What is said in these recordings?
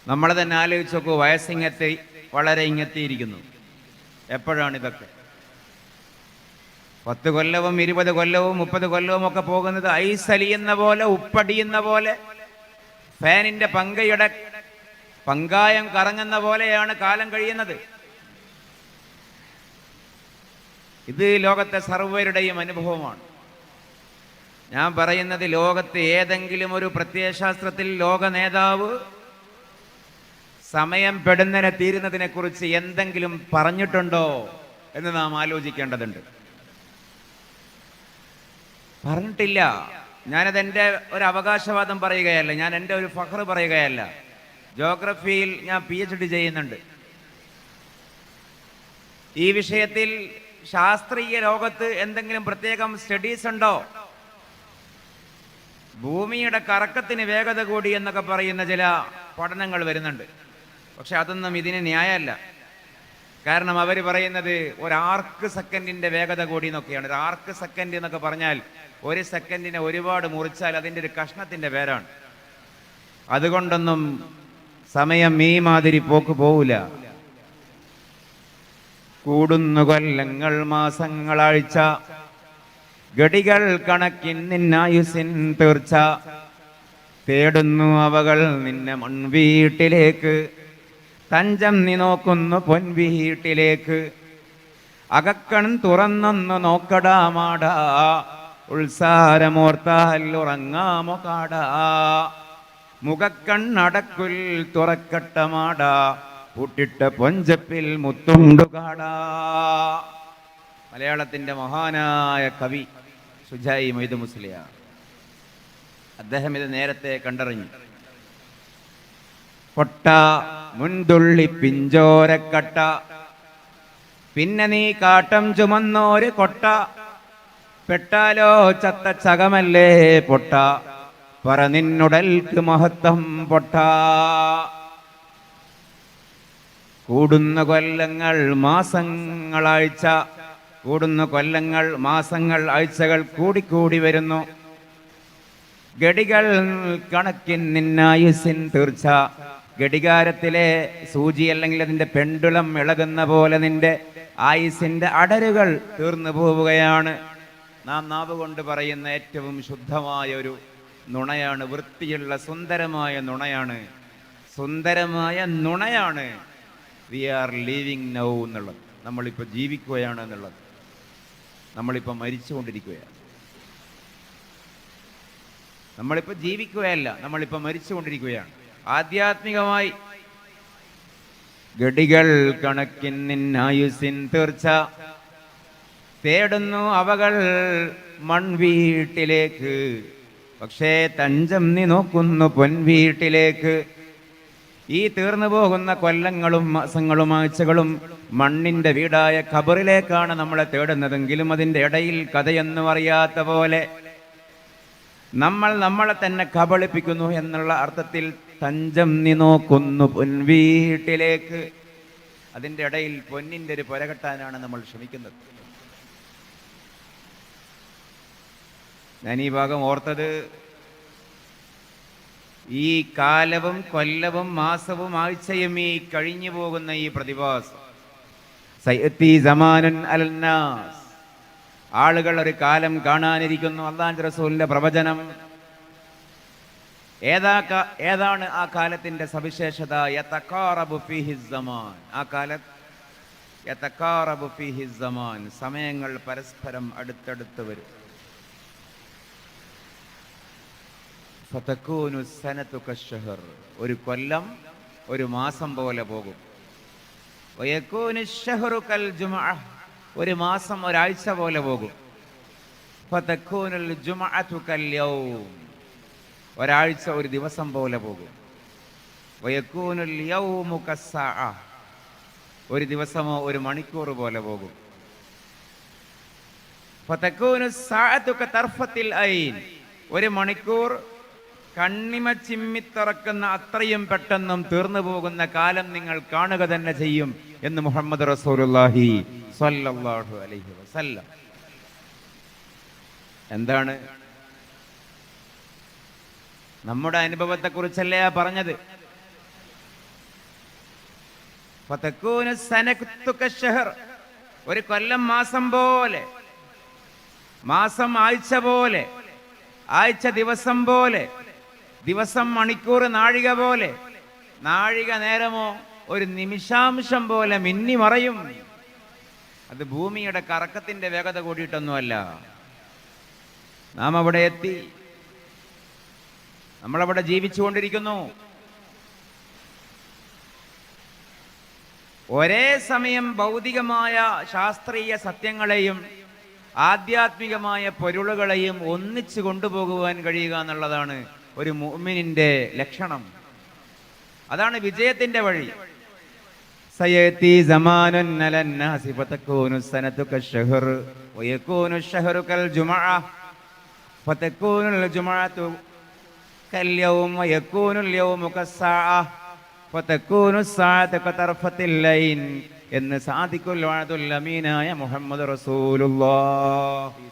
നമ്മൾ തന്നെ ആലോചിച്ച് നോക്കൂ, വയസ്സിങ്ങെത്തി വളരെ ഇങ്ങെത്തിയിരിക്കുന്നു. എപ്പോഴാണിതൊക്കെ? 10 കൊല്ലവും 20 കൊല്ലവും 30 കൊല്ലവും ഒക്കെ പോകുന്നത് ഐസലിയുന്ന പോലെ, ഉപ്പടിയുന്ന പോലെ, ഫാനിന്റെ പങ്കയുടെ പങ്കായം കറങ്ങുന്ന പോലെയാണ് കാലം കഴിയുന്നത്. ഇത് ലോകത്തെ സർവ്വരുടെയും അനുഭവമാണ്. ഞാൻ പറയുന്നത്, ലോകത്ത് ഏതെങ്കിലും ഒരു പ്രത്യയശാസ്ത്രത്തിൽ ലോക നേതാവ് സമയം പെടുന്നതിനെ തീരുന്നതിനെ കുറിച്ച് എന്തെങ്കിലും പറഞ്ഞിട്ടുണ്ടോ എന്ന് നാം ആലോചിക്കേണ്ടതുണ്ട്. പറഞ്ഞിട്ടില്ല. ഞാനതെൻ്റെ ഒരു അവകാശവാദം പറയുകയല്ല, ഞാൻ എൻ്റെ ഒരു ഫഖ്ർ പറയുകയല്ല. ജോഗ്രഫിയിൽ ഞാൻ PhD ചെയ്യുന്നുണ്ട്. ഈ വിഷയത്തിൽ ശാസ്ത്രീയ ലോകത്ത് എന്തെങ്കിലും പ്രത്യേകം സ്റ്റഡീസ് ഉണ്ടോ? ഭൂമിയുടെ കറക്കത്തിന് വേഗത കൂടി എന്നൊക്കെ പറയുന്ന ചില പഠനങ്ങൾ വരുന്നുണ്ട്. പക്ഷെ അതൊന്നും ഇതിന് ന്യായമല്ല. കാരണം അവർ പറയുന്നത് ഒരു ആർക്ക് സെക്കൻഡിന്റെ വേഗത കൂടി എന്നൊക്കെയാണ്. ഒരു ആർക്ക് സെക്കൻഡ് എന്നൊക്കെ പറഞ്ഞാൽ ഒരു സെക്കൻഡിനെ ഒരുപാട് മുറിച്ചാൽ അതിൻ്റെ ഒരു കഷ്ണത്തിന്റെ പേരാണ്. അതുകൊണ്ടൊന്നും സമയം ഈ മാതിരി പോക്ക് പോവില്ല. കൂടുന്നു കൊല്ലങ്ങൾ, മാസങ്ങളാഴ്ച, ഗടികൾ കണക്കിൻ നിന്നായുസിൻ തീർച്ച. തേടുന്നു അവകൾ നിന്നെ മൺവീട്ടിലേക്ക്, തഞ്ചം നീ നോക്കുന്നു പൊൻവീട്ടിലേക്ക്. അകക്കൺ തുറന്നൊന്നു നോക്കടാ മാടാ, ഉത്സാരമോർത്താൽ ഉറങ്ങാമോ കാടാ. മുഖക്കണ്ണടക്കുൽ തുറക്കട്ട മാടാ, പൂട്ടിട്ട പൊഞ്ചപ്പിൽ മുത്തുണ്ടു കാടാ. മലയാളത്തിന്റെ മഹാനായ കവി സുജായി മൊയ്തു മുസ്ലിയാർ, അദ്ദേഹം ഇത് നേരത്തെ കണ്ടറിഞ്ഞു. കൊട്ട മുൻതുള്ളി പിഞ്ചോരക്കട്ട, പിന്നെ നീ കാട്ടം ചുമന്നോര് കൊട്ട. പെട്ടാലോ ചത്ത ചകമല്ലേ പൊട്ട, പറ നിന്നുടൽക്ക് മഹത്വം പൊട്ട. കൂടുന്ന കൊല്ലങ്ങൾ മാസങ്ങളാഴ്ച, കൂടുന്ന കൊല്ലങ്ങൾ മാസങ്ങൾ ആഴ്ചകൾ കൂടിക്കൂടി വരുന്നു. ഗടികൾ കണക്കിൻ നിന്നായുസിൻ തീർച്ച. ഘടികാരത്തിലെ സൂചി അല്ലെങ്കിൽ അതിൻ്റെ പെണ്ടുളം ഇളകുന്ന പോലെ നിന്റെ ആയുസിന്റെ അടരുകൾ തീർന്നു പോവുകയാണ്. നാം നാവ് കൊണ്ട് പറയുന്ന ഏറ്റവും ശുദ്ധമായ ഒരു നുണയാണ്, വൃത്തിയുള്ള സുന്ദരമായ നുണയാണ്, സുന്ദരമായ നുണയാണ് വി ആർ ലിവിങ് നൗ എന്നുള്ളത്. നമ്മളിപ്പോൾ ജീവിക്കുകയാണ് എന്നുള്ളത്. നമ്മളിപ്പോൾ മരിച്ചുകൊണ്ടിരിക്കുകയാണ്. നമ്മളിപ്പോൾ ജീവിക്കുകയല്ല, നമ്മളിപ്പോൾ മരിച്ചുകൊണ്ടിരിക്കുകയാണ്. ആധ്യാത്മികമായി ഗടികൾ കണക്കിൻ നിന്നായുസിൻ തീർച്ച. തേടുന്നു അവകൾ മൺവീട്ടിലേക്ക്, പക്ഷേ തഞ്ചം നീ നോക്കുന്നു പൊൻവീട്ടിലേക്ക്. ഈ തീർന്നു പോകുന്ന കൊല്ലങ്ങളും മാസങ്ങളും ആഴ്ചകളും മണ്ണിന്റെ വീടായ ഖബറിലേക്കാണ് നമ്മളെ തേടുന്നതെങ്കിലും അതിൻ്റെ ഇടയിൽ കഥയൊന്നും അറിയാത്ത പോലെ നമ്മൾ നമ്മളെ തന്നെ കബളിപ്പിക്കുന്നു എന്നുള്ള അർത്ഥത്തിൽ തഞ്ചം നീ നോക്കുന്നു പൊൻവീട്ടിലേക്ക്. അതിൻ്റെ ഇടയിൽ പൊന്നിൻ്റെ ഒരു പുര കെട്ടാനാണ് നമ്മൾ ശ്രമിക്കുന്നത്. ഞാൻ ഈ ഭാഗം ഓർത്തത്, ഈ കാലവും കൊല്ലവും മാസവും ആഴ്ചയും ഈ കഴിഞ്ഞു പോകുന്ന ഈ പ്രതിഭാസം, സയത്തി സമാനുൻ അൽനാസ്, ആളുകൾ ഒരു കാലം കാണാനിരിക്കുന്നു. അല്ലാഹുവിന്റെ റസൂലിന്റെ പ്രവചനം. ഏതാണ് ആ കാലത്തിന്റെ സവിശേഷത? യതഖാറബു ഫീഹി സമാൻ. ആ കാലത്ത് യതഖാറബു ഫീഹി സമാൻ, സമയങ്ങൾ പരസ്പരം അടുത്തടുത്ത് വരും. ഫതകൂനു സനതു കശ്ശഹർ, ഒരു കൊല്ലം ഒരു മാസം പോലെ പോകും. വയകൂനു ശഹറു കൽ ജുമുഅ, ഒരു മാസം ഒരാഴ്ച പോലെ പോകും. ഫതകൂനുൽ ജുമുഅതു കൽ യൗം, ഒരാഴ്ച ഒരു ദിവസം പോലെ പോകും. വയകൂനുൽ യൗമു കസ്സാഅ, ഒരു ദിവസമോ ഒരു മണിക്കൂർ പോലെ പോകും. ഫതകൂനു സഅതു കതർഫത്തിൽ ഐൻ, ഒരു മണിക്കൂർ കണ്ണിമ ചിമ്മിത്തുറക്കുന്ന അത്രയും പെട്ടെന്നും തീർന്നു പോകുന്ന കാലം നിങ്ങൾ കാണുക തന്നെ ചെയ്യും എന്ന് മുഹമ്മദ് റസൂലുള്ളാഹി സ്വല്ലല്ലാഹു അലൈഹി വസല്ലം. എന്താണ്? നമ്മുടെ അനുഭവത്തെക്കുറിച്ചല്ലേ പറഞ്ഞത്. ഫതകൂനു സനതു കശ്ശഹർ, ഒരു കൊല്ലം മാസം പോലെ, മാസം ആഴ്ച പോലെ, ആഴ്ച ദിവസം പോലെ, ദിവസം മണിക്കൂർ നാഴിക പോലെ, നാഴിക നേരമോ ഒരു നിമിഷാംശം പോലെ മിന്നി മറയും. അത് ഭൂമിയുടെ കറക്കത്തിന്റെ വേഗത കൂടിയിട്ടൊന്നുമല്ല. നാം അവിടെ എത്തി, നമ്മളവിടെ ജീവിച്ചുകൊണ്ടിരിക്കുന്നു. ഒരേ സമയം ഭൗതികമായ ശാസ്ത്രീയ സത്യങ്ങളെയും ആധ്യാത്മികമായ പൊരുളുകളെയും ഒന്നിച്ചു കൊണ്ടുപോകുവാൻ കഴിയുക എന്നുള്ളതാണ് ഒരു മുഅ്മിനിന്റെ ലക്ഷണം. അതാണ് വിജയത്തിന്റെ വഴി. സയതി സമാനുൻ അലന്നാസി ഫതകൂനു സനതു കശ്ശഹർ വയകൂനു അശ്ശഹറു കൽ ജുമഅ ഫതകൂനു അൽ ജുമഅതു കൽ യൗം വയകൂനു അൽ യൗമു കസ്സാഅ ഫതകൂനു അസ്സാഅതു കതർഫത്തിൽ ലൈൻ എന്ന് സാദിഖുൽ വഅദുൽ അമീനായ മുഹമ്മദ് റസൂലുള്ളാഹി.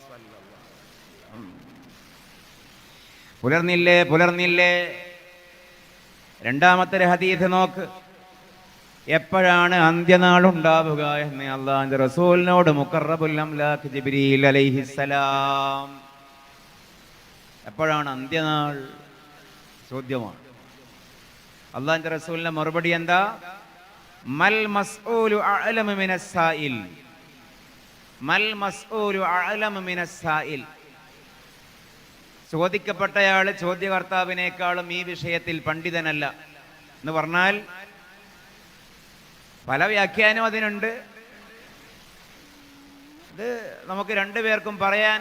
പുലർന്നില്ലേ പുലർന്നില്ലേ. രണ്ടാമത്തെ ഹദീസ് നോക്ക്. എപ്പോഴാണ് അന്ത്യനാളുണ്ടാവുക എന്ന് അല്ലാഹുവിന്റെ റസൂലിനോട് മുഖറബുൽ അംലാഖ് ജിബ്രീൽ അലൈഹിസ്സലാം എപ്പോഴാണ് അന്ത്യനാൾ ചോദ്യമാണ്. അല്ലാഹുവിന്റെ റസൂലിന്റെ മറുപടി എന്താ? മൽ മസ്ഊലു അഅലമു മിനസ് സായിൽ. മൽ മസ്ഊലു അഅലമു മിനസ് സായിൽ. ചോദിക്കപ്പെട്ടയാൾ ചോദ്യകർത്താവിനേക്കാളും ഈ വിഷയത്തിൽ പണ്ഡിതനല്ല എന്ന് പറഞ്ഞാൽ പല വ്യാഖ്യാനം അതിനുണ്ട്. ഇത് നമുക്ക് രണ്ടുപേർക്കും പറയാൻ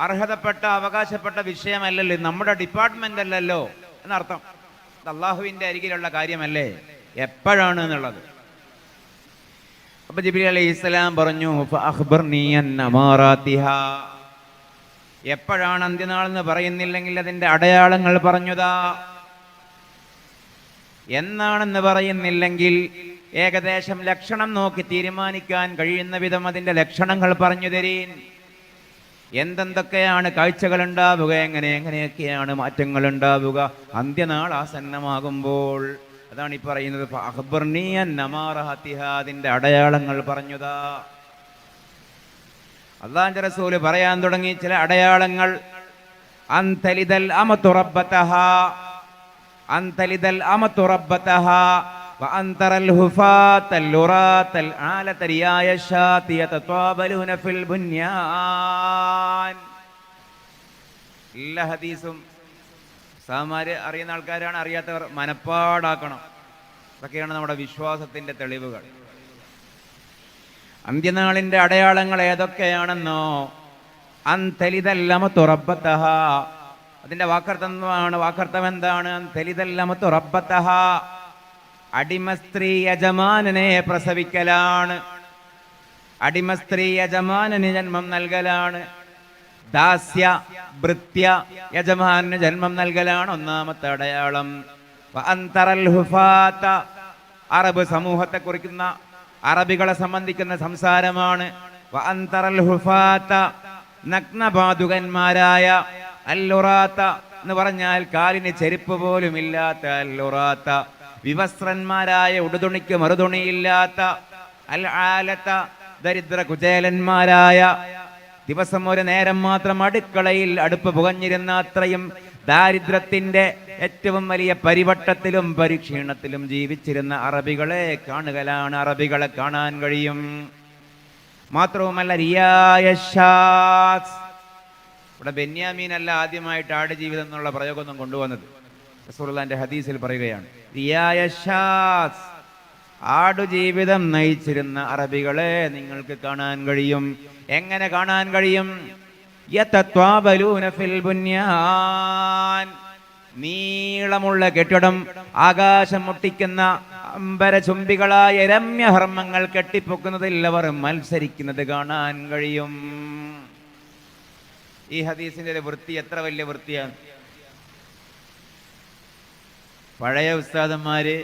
അർഹതപ്പെട്ട അവകാശപ്പെട്ട വിഷയമല്ലല്ലോ, നമ്മുടെ ഡിപ്പാർട്ട്മെന്റ് അല്ലല്ലോ എന്നർത്ഥം. ഇത് അള്ളാഹുവിന്റെ അരികിലുള്ള കാര്യമല്ലേ, എപ്പോഴാണ് എന്നുള്ളത്. അപ്പൊ ജിബ്രീൽ അലൈഹിസ്സലാം പറഞ്ഞു, ഫഅഖ്ബിർനീ അൻ അമാറാതിഹാ. എപ്പോഴാണ് അന്ത്യനാൾ എന്ന് പറയുന്നില്ലെങ്കിൽ അതിന്റെ അടയാളങ്ങൾ പറഞ്ഞുതാ. എന്നാണെന്ന് പറയുന്നില്ലെങ്കിൽ ഏകദേശം ലക്ഷണം നോക്കി തീരുമാനിക്കാൻ കഴിയുന്ന വിധം അതിന്റെ ലക്ഷണങ്ങൾ പറഞ്ഞു തരീൻ. എന്തെന്തൊക്കെയാണ് കാഴ്ചകൾ ഉണ്ടാവുക, എങ്ങനെയൊക്കെയാണ് മാറ്റങ്ങൾ ഉണ്ടാവുക അന്ത്യനാൾ ആസന്നമാകുമ്പോൾ. അതാണ് ഈ പറയുന്നത് ഫഅഖ്ബിർനീ അൻ അമാറാതിഹാ, അതിന്റെ അടയാളങ്ങൾ പറഞ്ഞുതാ. അല്ലാഹുവിന്റെ റസൂല് പറയാൻ തുടങ്ങി ചില അടയാളങ്ങൾ. അൻതലിദൽ അമതു റബ്ബതഹാ, അൻതലിദൽ അമതു റബ്ബതഹാ വഅൻതറൽ ഹുഫാതൽ ലുറാതൽ ആലത റിയായ ശാതിയ തത്വാബലൂന ഫിൽ ബുന്യാൻ. എല്ലാ ഹദീസും സാമാര് അറിയുന്ന ആൾക്കാരാണ്, അറിയാത്തവർ മനപ്പാടാക്കണം. ഇതൊക്കെയാണ് നമ്മുടെ വിശ്വാസത്തിന്റെ തെളിവുകൾ. അന്ത്യനാളിന്റെ അടയാളങ്ങൾ ഏതൊക്കെയാണെന്നോ? അൻതലിദൽ അമതു റബ്ബതഹാ, അതിന്റെ വാക്കർത്ഥം എന്താണ്? അൻതലിദൽ അമതു റബ്ബതഹാ, അടിമ സ്ത്രീ യജമാനനെ പ്രസവിക്കലാണ്, അടിമ സ്ത്രീ യജമാനന് ജന്മം നൽകലാണ്, ദാസ്യ ഭൃത്യ യജമാനന് ജന്മം നൽകലാണ് ഒന്നാമത്തെ അടയാളം. വഅൻതറൽ ഹുഫാത, അറബ് സമൂഹത്തെ കുറിക്കുന്ന അറബികളെ സംബന്ധിക്കുന്ന സംസാരമാണ്. വഅൻതറൽ ഹുഫാത, നഗ്നപാതുകന്മാരായ, അല്ലുറാത്ത എന്ന് പറഞ്ഞാൽ കാലിന് ചെരുപ്പ് പോലും ഇല്ലാത്ത അല്ലുറാത്ത, വിവസ്ത്രന്മാരായ, ഉടുതുണിക്ക് മറുതുണിയില്ലാത്ത, അൽ ആലത്ത, ദരിദ്ര കുചേലന്മാരായ, ദിവസം ഒരു നേരം മാത്രം അടുക്കളയിൽ അടുപ്പ് പുകഞ്ഞിരുന്ന അത്രയും ദാരിദ്ര്യത്തിന്റെ ഏറ്റവും വലിയ പരിവട്ടത്തിലും പരിക്ഷീണത്തിലും ജീവിച്ചിരുന്ന അറബികളെ കാണുകയാണ്, അറബികളെ കാണാൻ കഴിയും. മാത്രവുമല്ല റിയായ ഷാസ്, ഇവിടെ ബെന്യാമീൻ അല്ല ആദ്യമായിട്ട് ആടുജീവിതം എന്നുള്ള പ്രയോഗം കൊണ്ടുവന്നത്. റസൂലുള്ളാഹിന്റെ ഹദീസിൽ പറയുകയാണ് റിയായ ഷാസ്, ആടുജീവിതം നയിച്ചിരുന്ന അറബികളെ നിങ്ങൾക്ക് കാണാൻ കഴിയും. എങ്ങനെ കാണാൻ കഴിയും? യതത്വാബലൂന ഫിൽ ബുന്യാൻ, നീളമുള്ള കെട്ടിടം, ആകാശം മുട്ടിക്കുന്ന അമ്പരചുംബികളായ രമ്യഹർമ്മങ്ങൾ കെട്ടിപ്പൊക്കുന്നതിൽ അവർ മത്സരിക്കുന്നത് കാണാൻ കഴിയും. ഈ ഹദീസിന്റെ ഒരു വൃത്തി എത്ര വലിയ വൃത്തിയാണ്. പഴയ ഉസ്താദന്മാര്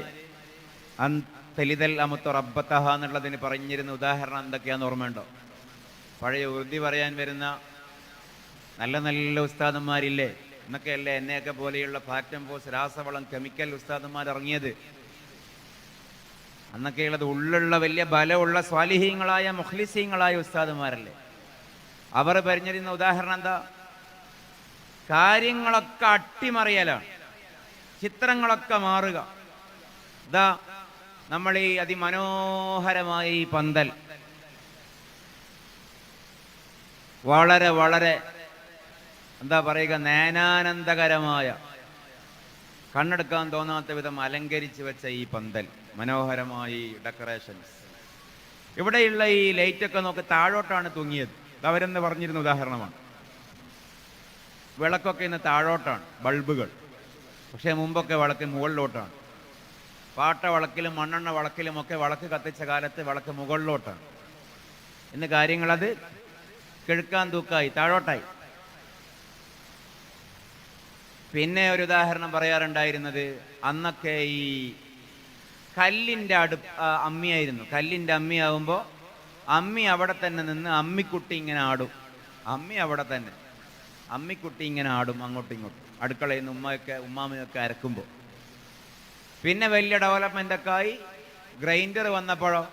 അൻതലിദൽ അമതു റബ്ബതഹാ എന്നുള്ളതിന് പറഞ്ഞിരുന്ന ഉദാഹരണം എന്തൊക്കെയാന്ന് ഓർമ്മയുണ്ടോ? പഴയ ഉറുദി പറയാൻ വരുന്ന നല്ല നല്ല ഉസ്താദന്മാരില്ലേ, എന്നൊക്കെയല്ലേ എന്നെയൊക്കെ പോലെയുള്ള ഫാക്ടം പോസ്, രാസവളം, കെമിക്കൽ ഉസ്താദന്മാർ ഇറങ്ങിയത്. അന്നൊക്കെയുള്ളത് ഉള്ളുള്ള വലിയ ബലമുള്ള സ്വാലിഹീങ്ങളായ മുഖ്ലിസീങ്ങളായ ഉസ്താദുമാരല്ലേ. അവർ പറഞ്ഞിരുന്ന ഉദാഹരണം എന്താ? കാര്യങ്ങളൊക്കെ അട്ടിമറിയലാണ്, ചിത്രങ്ങളൊക്കെ മാറുക. ഇതാ നമ്മൾ ഈ അതിമനോഹരമായ ഈ പന്തൽ വളരെ വളരെ എന്താ പറയുക, നയനാനന്ദകരമായ, കണ്ണെടുക്കാൻ തോന്നാത്ത വിധം അലങ്കരിച്ച് വെച്ച ഈ പന്തൽ, മനോഹരമായി ഡെക്കറേഷൻസ്. ഇവിടെയുള്ള ഈ ലൈറ്റൊക്കെ നോക്കി താഴോട്ടാണ് തൂങ്ങിയത്. അവരെന്ന് പറഞ്ഞിരുന്ന ഉദാഹരണമാണ്. വിളക്കൊക്കെ ഇന്ന് താഴോട്ടാണ്, ബൾബുകൾ. പക്ഷേ മുമ്പൊക്കെ വിളക്ക് മുകളിലോട്ടാണ്. പാട്ട വിളക്കിലും മണ്ണെണ്ണ വിളക്കിലും ഒക്കെ വിളക്ക് കത്തിച്ച കാലത്ത് വിളക്ക് മുകളിലോട്ടാണ്. ഇന്ന് കാര്യങ്ങളത് കിഴക്കാൻ തൂക്കായി, താഴോട്ടായി. പിന്നെ ഒരു ഉദാഹരണം പറയാറുണ്ടായിരുന്നത്, അന്നൊക്കെ ഈ കല്ലിൻ്റെ അമ്മിയായിരുന്നു. കല്ലിൻ്റെ അമ്മിയാവുമ്പോൾ അമ്മി അവിടെ തന്നെ നിന്ന് അമ്മിക്കുട്ടി ഇങ്ങനെ ആടും. അമ്മി അവിടെ തന്നെ, അമ്മിക്കുട്ടി ഇങ്ങനെ ആടും അങ്ങോട്ടും ഇങ്ങോട്ടും, അടുക്കളയിൽ നിന്ന് ഉമ്മാമയൊക്കെ അരക്കുമ്പോൾ. പിന്നെ വലിയ ഡെവലപ്മെൻ്റൊക്കെ ആയി ഗ്രൈൻഡർ വന്നപ്പോഴോ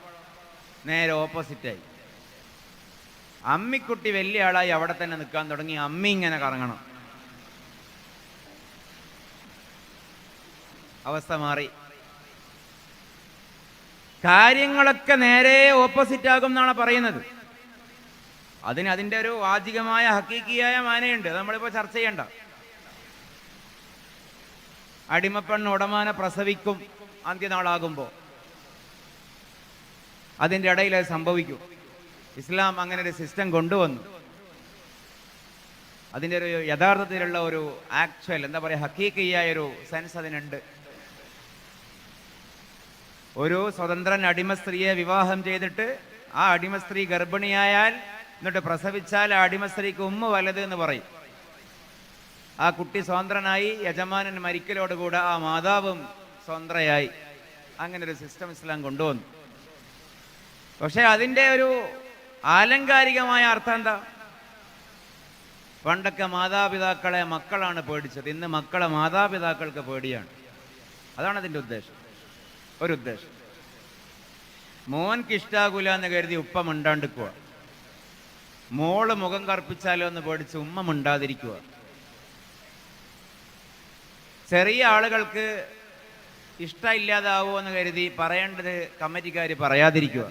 നേരെ ഓപ്പോസിറ്റായി. അമ്മിക്കുട്ടി വലിയ ആളായി അവിടെ തന്നെ നിൽക്കാൻ തുടങ്ങി, അമ്മി ഇങ്ങനെ കറങ്ങണം. അവസ്ഥ മാറി. കാര്യങ്ങളൊക്കെ നേരെ ഓപ്പോസിറ്റ് ആകും എന്നാണ് പറയുന്നത്. അതിൻ്റെ ഒരു വാചികമായ ഹക്കീക്കിയായ മാനയുണ്ട്, അത് നമ്മളിപ്പോൾ ചർച്ച ചെയ്യണ്ട. അടിമപ്പെണ്ണ് ഉടമാനെ പ്രസവിക്കും അന്ത്യനാളാകുമ്പോൾ, അതിൻ്റെ ഇടയിൽ അത് സംഭവിക്കും. ഇസ്ലാം അങ്ങനെ ഒരു സിസ്റ്റം കൊണ്ടുവന്നു. അതിൻ്റെ ഒരു യഥാർത്ഥത്തിലുള്ള ഒരു ആക്ച്വൽ എന്താ പറയുക, ഹക്കീക്കിയായ ഒരു സെൻസ് അതിനുണ്ട്. ഒരു സ്വതന്ത്രൻ അടിമ സ്ത്രീയെ വിവാഹം ചെയ്തിട്ട് ആ അടിമ സ്ത്രീ ഗർഭിണിയായാൽ എന്നിട്ട് പ്രസവിച്ചാൽ ആ അടിമ സ്ത്രീക്ക് ഉമ്മ വലത് എന്ന് പറയും. ആ കുട്ടി സ്വതന്ത്രനായി, യജമാനൻ മരിക്കലോടുകൂടെ ആ മാതാവും സ്വതന്ത്രയായി. അങ്ങനെ ഒരു സിസ്റ്റം ഇസ്ലാം കൊണ്ടുവന്നു. പക്ഷെ അതിൻ്റെ ഒരു ആലങ്കാരികമായ അർത്ഥം എന്താ? പണ്ടൊക്കെ മാതാപിതാക്കളെ മക്കളാണ് പേടിച്ചത്, ഇന്ന് മക്കളെ മാതാപിതാക്കൾക്ക് പേടിയാണ്. അതാണ് അതിൻ്റെ ഉദ്ദേശം. ഒരു ഉദ്ദേശം, മോൻക്ക് ഇഷ്ടാകൂല എന്ന് കരുതി ഉപ്പ മിണ്ടാണ്ടിക്കുക, മോള് മുഖം കറുപ്പിച്ചാലോ എന്ന് പേടിച്ച് ഉമ്മ മിണ്ടാതിരിക്കുക. ചെറിയ ആളുകൾക്ക് ഇഷ്ടമില്ലാതാവോ എന്ന് കരുതി പറയേണ്ടത് കമ്മിറ്റിക്കാർ പറയാതിരിക്കുക.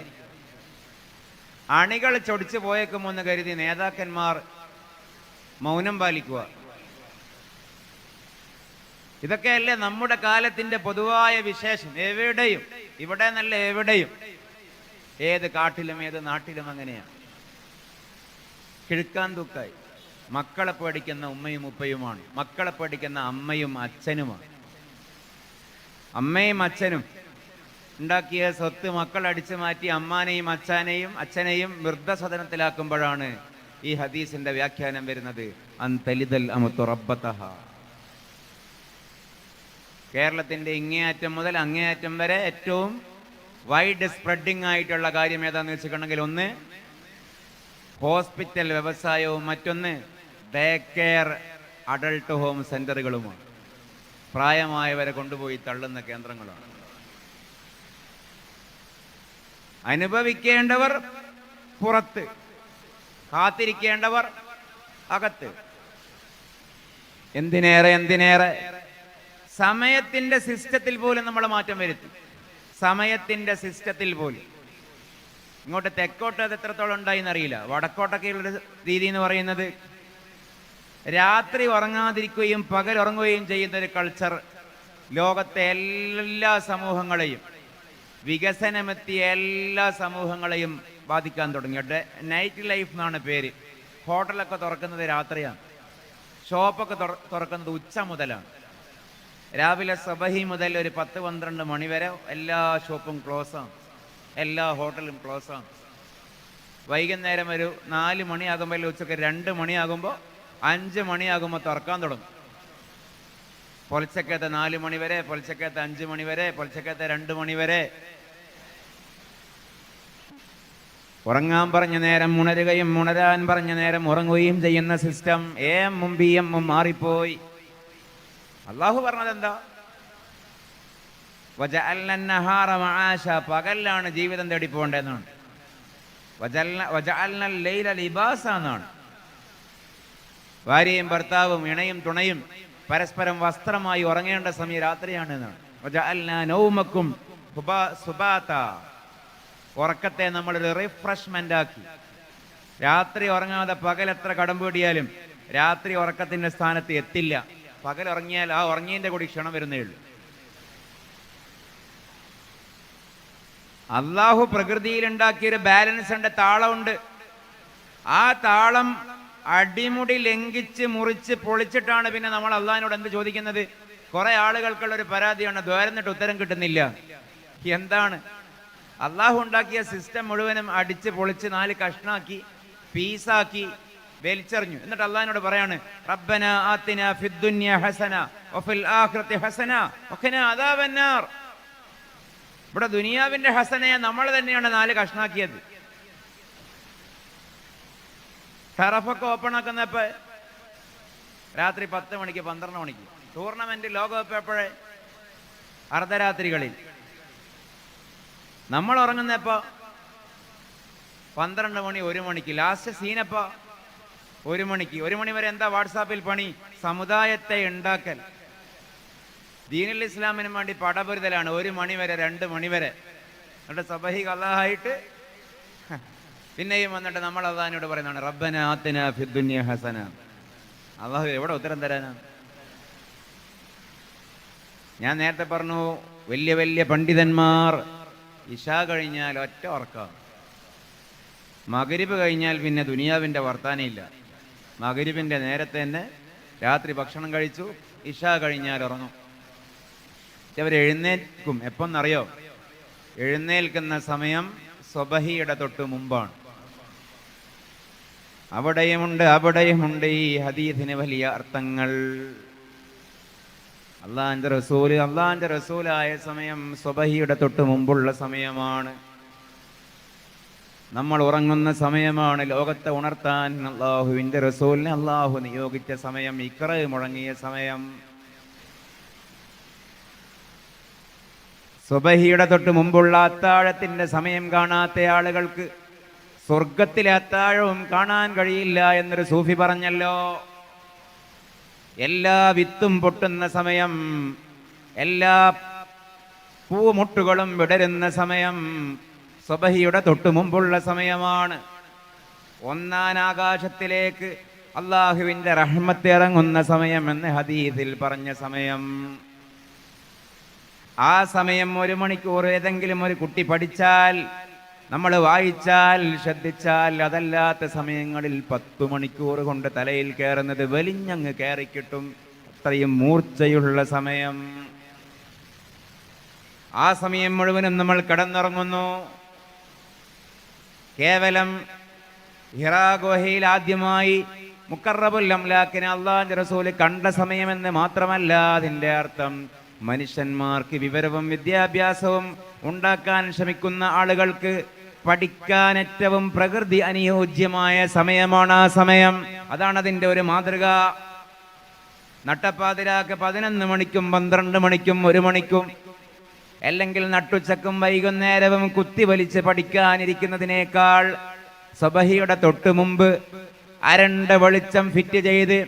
അണികൾ ചൊടിച്ചു പോയേക്കുമോ എന്ന് കരുതി നേതാക്കന്മാർ മൗനം പാലിക്കുക. ഇതൊക്കെയല്ലേ നമ്മുടെ കാലത്തിന്റെ പൊതുവായ വിശേഷം. എവിടെയും, ഇവിടെ നല്ല എവിടെയും, ഏത് കാട്ടിലും ഏത് നാട്ടിലും അങ്ങനെയാണ്. കിഴുക്കാൻ തൂക്കായി. മക്കളെ പേടിക്കുന്ന ഉമ്മയും ഉപ്പയുമാണ്, മക്കളെ പേടിക്കുന്ന അമ്മയും അച്ഛനുമാണ്. അമ്മയും അച്ഛനും ഉണ്ടാക്കിയ സ്വത്ത് മക്കൾ അടിച്ചു മാറ്റി അമ്മാനെയും അച്ഛനെയും വൃദ്ധസദനത്തിലാക്കുമ്പോഴാണ് ഈ ഹദീസിന്റെ വ്യാഖ്യാനം വരുന്നത്, അൻതലിദൽ അമതു റബ്ബതഹ. കേരളത്തിന്റെ ഇങ്ങേയറ്റം മുതൽ അങ്ങേയറ്റം വരെ ഏറ്റവും വൈഡ് സ്പ്രെഡിങ് ആയിട്ടുള്ള കാര്യം ഏതാണെന്ന് വെച്ചിട്ടുണ്ടെങ്കിൽ, ഒന്ന് ഹോസ്പിറ്റൽ വ്യവസായവും മറ്റൊന്ന് ഡേ കെയർ അഡൾട്ട് ഹോം സെന്ററുകളുമാണ്. പ്രായമായവരെ കൊണ്ടുപോയി തള്ളുന്ന കേന്ദ്രങ്ങളാണ്. അനുഭവിക്കേണ്ടവർ പുറത്ത്, കാത്തിരിക്കേണ്ടവർ അകത്ത്. എന്തിനേറെ സമയത്തിന്റെ സിസ്റ്റത്തിൽ പോലും നമ്മൾ മാറ്റം വരുത്തി. സമയത്തിന്റെ സിസ്റ്റത്തിൽ പോലും. ഇങ്ങോട്ട് തെക്കോട്ട് അത് എത്രത്തോളം ഉണ്ടായി എന്നറിയില്ല. വടക്കോട്ടൊക്കെയുള്ള രീതി എന്ന് പറയുന്നത് രാത്രി ഉറങ്ങാതിരിക്കുകയും പകൽ ഉറങ്ങുകയും ചെയ്യുന്ന ഒരു കൾച്ചർ ലോകത്തെ എല്ലാ സമൂഹങ്ങളെയും, വികസനമെത്തിയ എല്ലാ സമൂഹങ്ങളെയും ബാധിക്കാൻ തുടങ്ങി. നൈറ്റ് ലൈഫ് എന്നാണ് പേര്. ഹോട്ടലൊക്കെ തുറക്കുന്നത് രാത്രിയാണ്, ഷോപ്പൊക്കെ തുറക്കുന്നത് ഉച്ച മുതലാണ്. രാവിലെ സബഹി മുതൽ ഒരു 10-12 മണി വരെ എല്ലാ ഷോപ്പും ക്ലോസാണ്, എല്ലാ ഹോട്ടലും ക്ലോസാണ്. വൈകുന്നേരം ഒരു 4 മണിയാകുമ്പോൾ, ഉച്ചക്ക് 2 മണിയാകുമ്പോൾ, 5 മണിയാകുമ്പോൾ തുറക്കാൻ തുടങ്ങും. പൊലച്ചക്കത്തെ 4 മണി വരെ, പൊലച്ചക്കത്തെ 5 മണി വരെ, പൊലച്ചക്കത്തെ 2 മണി വരെ. ഉറങ്ങാൻ പറഞ്ഞ നേരം ഉണരുകയും ഉണരാൻ പറഞ്ഞ നേരം ഉറങ്ങുകയും ചെയ്യുന്ന സിസ്റ്റം എമ്മും ബി എമ്മും മാറിപ്പോയി. അള്ളാഹു പറഞ്ഞത് എന്താ? വജഅൽന നഹാറ മആശ, പകലിലാണ് ജീവിതം തേടി പോകേണ്ടതെന്നാണ്. വജഅൽന ലൈല ലിബാസ എന്നാണ്. ഭാര്യയും ഭർത്താവും ഇണയും തുണയും പരസ്പരം വസ്ത്രമായി ഉറങ്ങേണ്ട സമയം രാത്രിയാണ് എന്നാണ്. വജഅൽന നൗമക്കും സുബാത, ഉറക്കത്തെ നമ്മളൊരു റിഫ്രഷ്മെന്റ് ആക്കി. രാത്രി ഉറങ്ങാതെ പകൽ എത്ര കടമ്പൂടിയാലും രാത്രി ഉറക്കത്തിന്റെ സ്ഥാനത്ത് എത്തില്ല. പകൽ ഉറങ്ങിയാൽ ആ ഉറങ്ങിയതിന്റെ കൂടി ക്ഷണം വരുന്നേ ഉള്ളൂ. അള്ളാഹു പ്രകൃതിയിലുണ്ടാക്കിയൊരു ബാലൻസ് ഉണ്ട്, താളമുണ്ട്. ആ താളം അടിമുടി ലംഘിച്ച് മുറിച്ച് പൊളിച്ചിട്ടാണ് പിന്നെ നമ്മൾ അള്ളാഹിനോട് എന്ത് ചോദിക്കുന്നത്? കുറെ ആളുകൾക്കുള്ള ഒരു പരാതിയാണ്, ദ്വാരന്നിട്ട് ഉത്തരം കിട്ടുന്നില്ല. എന്താണ്? അള്ളാഹു ഉണ്ടാക്കിയ സിസ്റ്റം മുഴുവനും അടിച്ച് പൊളിച്ച് 4 കഷ്ണാക്കി പീസാക്കി വലിച്ചെറിഞ്ഞു. എന്നിട്ട് അള്ളാഹിനോട് പറയാണ്, റബ്ബന ആതിന ഫിദ്ദുനിയ ഹസന വഫിൽ ആഖിറതി ഹസന വഖിനാ അദാബന്നാർ. ഇവിടെ ദുനിയാവിന്റെ ഹസനയെ നമ്മൾ തന്നെയാണ് 4 കഷ്ണാക്കിയത്. ടറഫൊക്കെ ഓപ്പൺ ആക്കുന്നപ്പോ രാത്രി 10 മണിക്ക് 12 മണിക്ക്. ടൂർണമെന്റ് ലോകകപ്പ് എപ്പോഴേ? അർദ്ധരാത്രികളിൽ. നമ്മൾ ഉറങ്ങുന്നപ്പോ 12 മണി 1 മണിക്ക്. ലാസ്റ്റ് സീനപ്പോ 1 മണിക്ക്. 1 മണി വരെ എന്താ വാട്സാപ്പിൽ പണി? സമുദായത്തെ ഉണ്ടാക്കൽ. ദീനുൽ ഇസ്ലാമിന് വേണ്ടി പടപൊരുതലാണ്. 1 മണി വരെ 2 മണി വരെ. എന്നിട്ട് സബഹി അല്ലാഹായിട്ട് പിന്നെയും വന്നിട്ട് നമ്മൾ അള്ളാഹിനോട് പറയുന്നതാണ്, റബ്ബന ആതിന ഫിദ്ദുനിയ ഹസന. അള്ളാഹു എവിടെ ഉത്തരം തരാനാണ്? ഞാൻ നേരത്തെ പറഞ്ഞു, വലിയ വലിയ പണ്ഡിതന്മാർ ഇശാ കഴിഞ്ഞാൽ ഒറ്റ ഉറക്കം. മഗ്രിബ് കഴിഞ്ഞാൽ പിന്നെ ദുനിയാവിൻ്റെ വർത്താനയില്ല. മഗ്രിബിൻ്റെ നേരത്തെ തന്നെ രാത്രി ഭക്ഷണം കഴിച്ചു, ഇശാ കഴിഞ്ഞാൽ ഉറങ്ങും. അവർ എഴുന്നേൽക്കും. എപ്പോന്നറിയോ? എഴുന്നേൽക്കുന്ന സമയം സ്വബഹിയുടെ തൊട്ട് മുമ്പാണ്. അവിടെയുമുണ്ട് ഈ ഹദീസിന് വലിയ അർത്ഥങ്ങൾ. അള്ളാഹിന്റെ റസൂലായ സമയം സ്വബഹിയുടെ തൊട്ട് മുമ്പുള്ള സമയമാണ്. നമ്മൾ ഉറങ്ങുന്ന സമയമാണ്. ലോകത്തെ ഉണർത്താൻ അള്ളാഹുവിന്റെ റസൂലിനെ അള്ളാഹു നിയോഗിച്ച സമയം, ഇഖ്റ മുഴങ്ങിയ സമയം. സുബഹിയുടെ തൊട്ട് മുമ്പുള്ള അത്താഴത്തിന്റെ സമയം കാണാത്ത ആളുകൾക്ക് സ്വർഗത്തിലെ അത്താഴവും കാണാൻ കഴിയില്ല എന്നൊരു സൂഫി പറഞ്ഞല്ലോ. എല്ലാ വിത്തും പൊട്ടുന്ന സമയം, എല്ലാ പൂമുട്ടുകളും വിടരുന്ന സമയം സുബഹിയുടെ തൊട്ട് മുമ്പുള്ള സമയമാണ്. ഒന്നാം ആകാശത്തിലേക്ക് അള്ളാഹുവിന്റെ റഹ്മത്ത് ഇറങ്ങുന്ന സമയം എന്ന് ഹദീസിൽ പറഞ്ഞ സമയം. ആ സമയം 1 മണിക്കൂർ ഏതെങ്കിലും ഒരു കുട്ടി പഠിച്ചാൽ, നമ്മൾ വായിച്ചാൽ, ശ്രദ്ധിച്ചാൽ, അതല്ലാത്ത സമയങ്ങളിൽ 10 മണിക്കൂർ കൊണ്ട് തലയിൽ കയറുന്നത് വലിഞ്ഞങ്ങ് കയറിക്കിട്ടും. അത്രയും മൂർച്ചയുള്ള സമയം. ആ സമയം മുഴുവനും നമ്മൾ കിടന്നുറങ്ങുന്നു. കേവലം ഹിറാ ഗുഹയിൽ ആദ്യമായി മുഖറബുൽ അംലാക്കിനെ അള്ളാഹുവിന്റെ റസൂല് കണ്ട സമയമെന്ന് മാത്രമല്ല അതിൻ്റെ അർത്ഥം. മനുഷ്യന്മാർക്ക് വിവരവും വിദ്യാഭ്യാസവും ഉണ്ടാക്കാൻ ശ്രമിക്കുന്ന ആളുകൾക്ക് പഠിക്കാൻ ഏറ്റവും പ്രകൃതി അനുയോജ്യമായ സമയമാണ് ആ സമയം. അതാണ് അതിൻ്റെ ഒരു മാതൃക. നട്ടപ്പാതിരാക്ക് 11 മണിക്കും 12 മണിക്കും 1 മണിക്കും അല്ലെങ്കിൽ നട്ടുച്ചക്കും വൈകുന്നേരവും കുത്തിവലിച്ച് പഠിക്കാനിരിക്കുന്നതിനേക്കാൾ സബഹിയുടെ തൊട്ട് മുമ്പ് അരണ്ട വെളിച്ചം ഫിറ്റ് ചെയ്ത്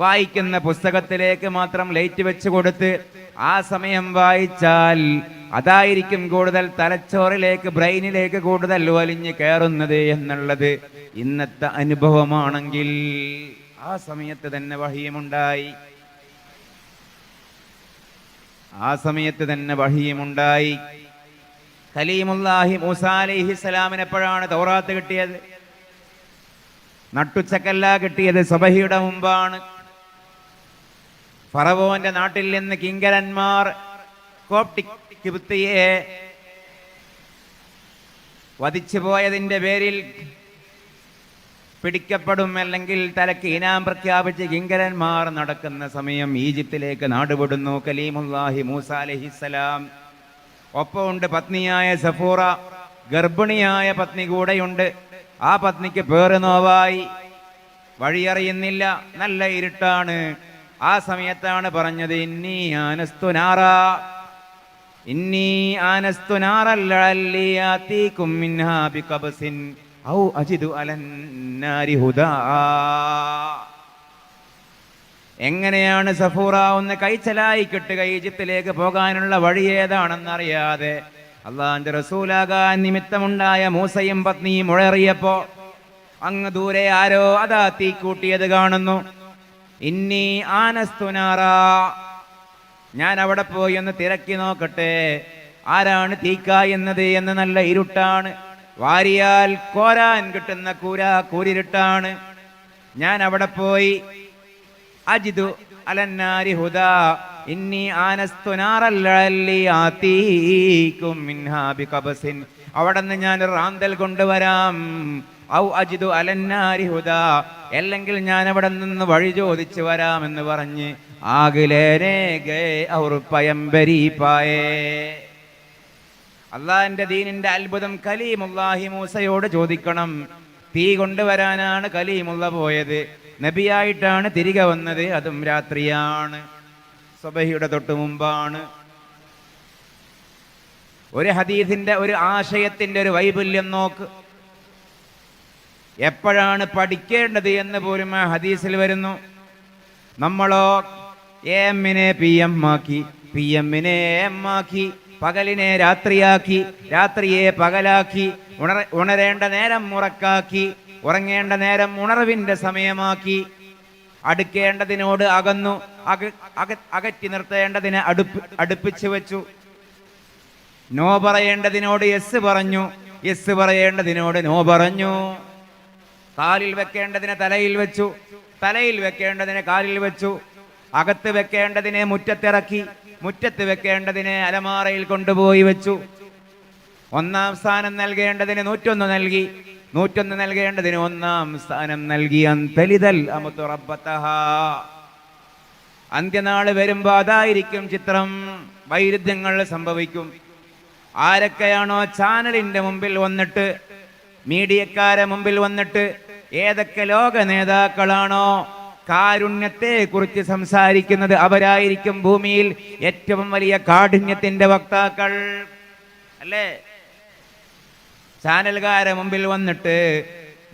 വായിക്കുന്ന പുസ്തകത്തിലേക്ക് മാത്രം ലൈറ്റ് വെച്ച് കൊടുത്ത് ആ സമയം വായിച്ചാൽ അതായിരിക്കും കൂടുതൽ തലച്ചോറിലേക്ക്, ബ്രെയിനിലേക്ക് കൂടുതൽ വലിഞ്ഞു കയറുന്നത് എന്നുള്ളത് ഇന്നത്തെ അനുഭവമാണെങ്കിൽ ആ സമയത്ത് തന്നെ വഹീമുണ്ടായി. ആ സമയത്ത് തന്നെ വഹീമുണ്ടായി. കലീമുല്ലാഹി മൂസാ അലൈഹിസ്സലാമിന് എപ്പോഴാണ് തൗറാത്ത് കിട്ടിയത്? നട്ടുച്ചക്കല്ല കിട്ടിയത്, സബഹിയുടെ മുമ്പാണ്. ഫറവോന്റെ നാട്ടിൽ നിന്ന് കിങ്കരന്മാർ കോപ്റ്റിക് കിബ്തിയെ വധിച്ചു പോയതിന്റെ പേരിൽ പിടിക്കപ്പെടും, അല്ലെങ്കിൽ തലക്ക് ഇനാം പ്രഖ്യാപിച്ച് കിങ്കരന്മാർ നടക്കുന്ന സമയം ഈജിപ്തിലേക്ക് നാടുവിടുന്നു കലീമുല്ലാഹി മൂസാ അലൈഹിസ്സലാം. ഒപ്പമുണ്ട് പത്നിയായ സഫൂറ, ഗർഭിണിയായ പത്നി കൂടെയുണ്ട്. ആ പത്നിക്ക് പേറ് നോവായി, വഴിയറിയുന്നില്ല, നല്ല ഇരുട്ടാണ്. ആ സമയത്താണ് പറഞ്ഞത്, ഇന്നി ആനസ്തു നാറ, ഇന്നി ആനസ്തു നാറൻ ലഅല്ലി ആതീകും മിൻഹാ ബിഖബസിൻ ഔ അജിദു അലന്നാരി ഹുദാ. എങ്ങനെയാണ് സഫൂറ ഒന്ന് കൈച്ചലായി കിട്ടുക, ഈജിപ്തിലേക്ക് പോകാനുള്ള വഴി ഏതാണെന്നറിയാതെ അള്ളാന്റെ റസൂലാകാൻ നിമിത്തമുണ്ടായ മൂസയും പത്നിയും ഉഴറിയപ്പോ അങ്ങ് ദൂരെ ആരോ അതാ തീ കൂട്ടിയത് കാണുന്നു. ഇന്നി ആനസ്തുനാറ, ഞാൻ അവിടെ പോയി ഒന്ന് തിരക്കി നോക്കട്ടെ ആരാണ് തീക്കായുന്നത് എന്ന്. നല്ല ഇരുട്ടാണ്, വാരിയാൽ കോരാൻ കിട്ടുന്ന കൂരിരുട്ടാണ്. ഞാൻ അവിടെ പോയി അജിദു അലന്നാരി ഹുദാ ഇന്നി ആനസ്തു നാറൻ ലഅല്ലി ആതീകും മിൻഹാ ബിഖബസിൻ, അവിടുന്ന് ഞാൻ റാന്തൽ കൊണ്ടുവരാം. ഔ അജിദു അലന്നാരി ഹുദാ, അല്ലെങ്കിൽ ഞാൻ അവിടെ നിന്ന് വഴി ചോദിച്ചു വരാമെന്ന് പറഞ്ഞ് അള്ളാഹിന്റെ ദീനിന്റെ അത്ഭുതം കലീമുല്ലാഹി മൂസയോട് ചോദിക്കണം. തീ കൊണ്ടുവരാനാണ് കലീമുള്ള പോയത്, നബിയായിട്ടാണ് തിരികെ വന്നത്, അതും രാത്രിയാണ്, സുബഹിയുടെ തൊട്ട് മുമ്പാണ്. ഒരു ഹദീസിന്റെ ഒരു ആശയത്തിന്റെ ഒരു വൈപുല്യം നോക്ക്. എപ്പോഴാണ് പഠിക്കേണ്ടത് എന്ന് പോലും ആ ഹദീസിൽ വരുന്നു. നമ്മളോ എമ്മിനെ പി എം ആക്കി, പി എമ്മിനെ എം ആക്കി, പകലിനെ രാത്രിയാക്കി, രാത്രിയെ പകലാക്കി, ഉണരേണ്ട നേരം ഉറക്കാക്കി, ഉറങ്ങേണ്ട നേരം ഉണർവിന്റെ സമയമാക്കി, അടുക്കേണ്ടതിനോട് അകന്നു, അകറ്റി നിർത്തേണ്ടതിനെ അടുപ്പിച്ചു വെച്ചു. നോ പറയേണ്ടതിനോട് യെസ് പറഞ്ഞു, യെസ് പറയേണ്ടതിനോട് നോ പറഞ്ഞു. കാലിൽ വെക്കേണ്ടതിനെ തലയിൽ വെച്ചു, തലയിൽ വെക്കേണ്ടതിനെ കാലിൽ വെച്ചു. അകത്ത് വെക്കേണ്ടതിനെ മുറ്റത്തിറക്കി, മുറ്റത്ത് വെക്കേണ്ടതിനെ അലമാറയിൽ കൊണ്ടുപോയി വെച്ചു. 1-ാം സ്ഥാനം നൽകേണ്ടതിന് 101 നൽകി, 101 നൽകേണ്ടതിന് 1-ാം സ്ഥാനം നൽകി. അന്തലിദൽ അമതു റബ്ബതഹാ. അന്ത്യനാള് വരുമ്പോ അതായിരിക്കും ചിത്രം. വൈരുദ്ധ്യങ്ങൾ സംഭവിക്കും. ആരൊക്കെയാണോ ചാനലിന്റെ മുമ്പിൽ വന്നിട്ട്, മീഡിയക്കാരെ മുമ്പിൽ വന്നിട്ട്, ഏതൊക്കെ ലോക നേതാക്കളാണോ കാരുണ്യത്തെ കുറിച്ച് സംസാരിക്കുന്നത്, അവരായിരിക്കും ഭൂമിയിൽ ഏറ്റവും വലിയ കാഠിന്യത്തിന്റെ വക്താക്കൾ, അല്ലേ? ചാനലുകാരെ മുമ്പിൽ വന്നിട്ട്,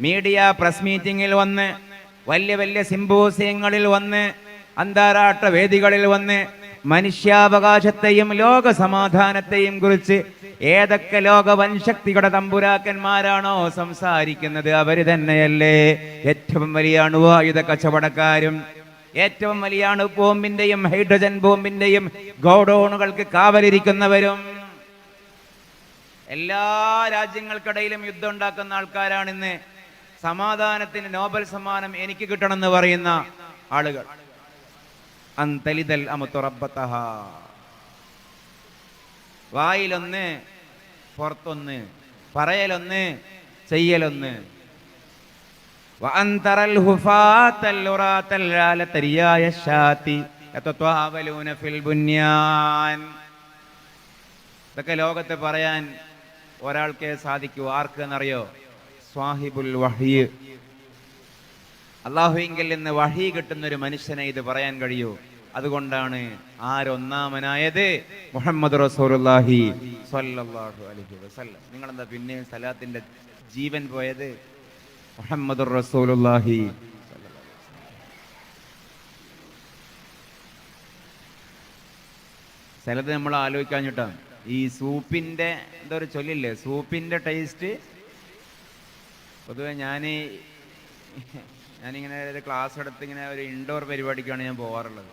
മീഡിയ പ്രസ് മീറ്റിങ്ങിൽ വന്ന്, വലിയ വലിയ സിംബോസിയങ്ങളിൽ വന്ന്, അന്താരാഷ്ട്ര വേദികളിൽ വന്ന് മനുഷ്യാവകാശത്തെയും ലോക സമാധാനത്തെയും കുറിച്ച് ഏതൊക്കെ ലോക വൻശക്തികളുടെ തമ്പുരാക്കന്മാരാണോ സംസാരിക്കുന്നത്, അവര് തന്നെയല്ലേ ഏറ്റവും വലിയ അണുവായുധ കച്ചവടക്കാരും, ഏറ്റവും വലിയ ബോംബിന്റെയും ഹൈഡ്രജൻ ബോംബിന്റെയും ഗോഡൌണുകൾക്ക് കാവലിരിക്കുന്നവരും. എല്ലാ രാജ്യങ്ങൾക്കിടയിലും യുദ്ധം ഉണ്ടാക്കുന്ന ആൾക്കാരാണ് ഇന്ന് സമാധാനത്തിന് നോബൽ സമ്മാനം എനിക്ക് കിട്ടണമെന്ന് പറയുന്ന ആളുകൾ. അന്തലിദൽ അമതു റബ്ബതഹാ. വായിലൊന്ന്, പുറത്തൊന്ന്, പറയലൊന്ന്, ചെയ്യലൊന്ന്. വഅന്തറൽ ഹുഫാതൽ ഉറാതൽ ആലതരിയായ ശാതി യതത്വാവലൂന ഫിൽ ബുന്യാൻ. ഇതൊക്കെ ലോകത്ത് പറയാൻ ഒരാൾക്കേ സാധിക്കൂ. ആർക്ക് എന്നറിയോ? സ്വാഹിബുൽ വഹ്യ്. അള്ളാഹുവിങ്കിൽ നിന്ന് വഹി കിട്ടുന്ന ഒരു മനുഷ്യനെ ഇത് പറയാൻ കഴിയൂ. അതുകൊണ്ടാണ് ആരൊന്നാമനായത്? മുഹമ്മദ് റസൂലുള്ളാഹി സ്വല്ലല്ലാഹു അലൈഹി വസല്ലം. നിങ്ങളെന്താ പിന്നെ സലാത്തിന്റെ ജീവൻ പോയത്? മുഹമ്മദ് റസൂലുള്ളാഹി. ചിലത് നമ്മൾ ആലോചിക്കാഞ്ഞിട്ടാണ്. ഈ സൂപ്പിന്റെ എന്താ ഒരു ചൊല്ലില്ലേ, സൂപ്പിന്റെ ടേസ്റ്റ്. പൊതുവെ ഞാനിങ്ങനെ ഒരു ക്ലാസ് എടുത്ത് ഇങ്ങനെ ഒരു ഇൻഡോർ പരിപാടിക്കാണ് ഞാൻ പോകാറുള്ളത്.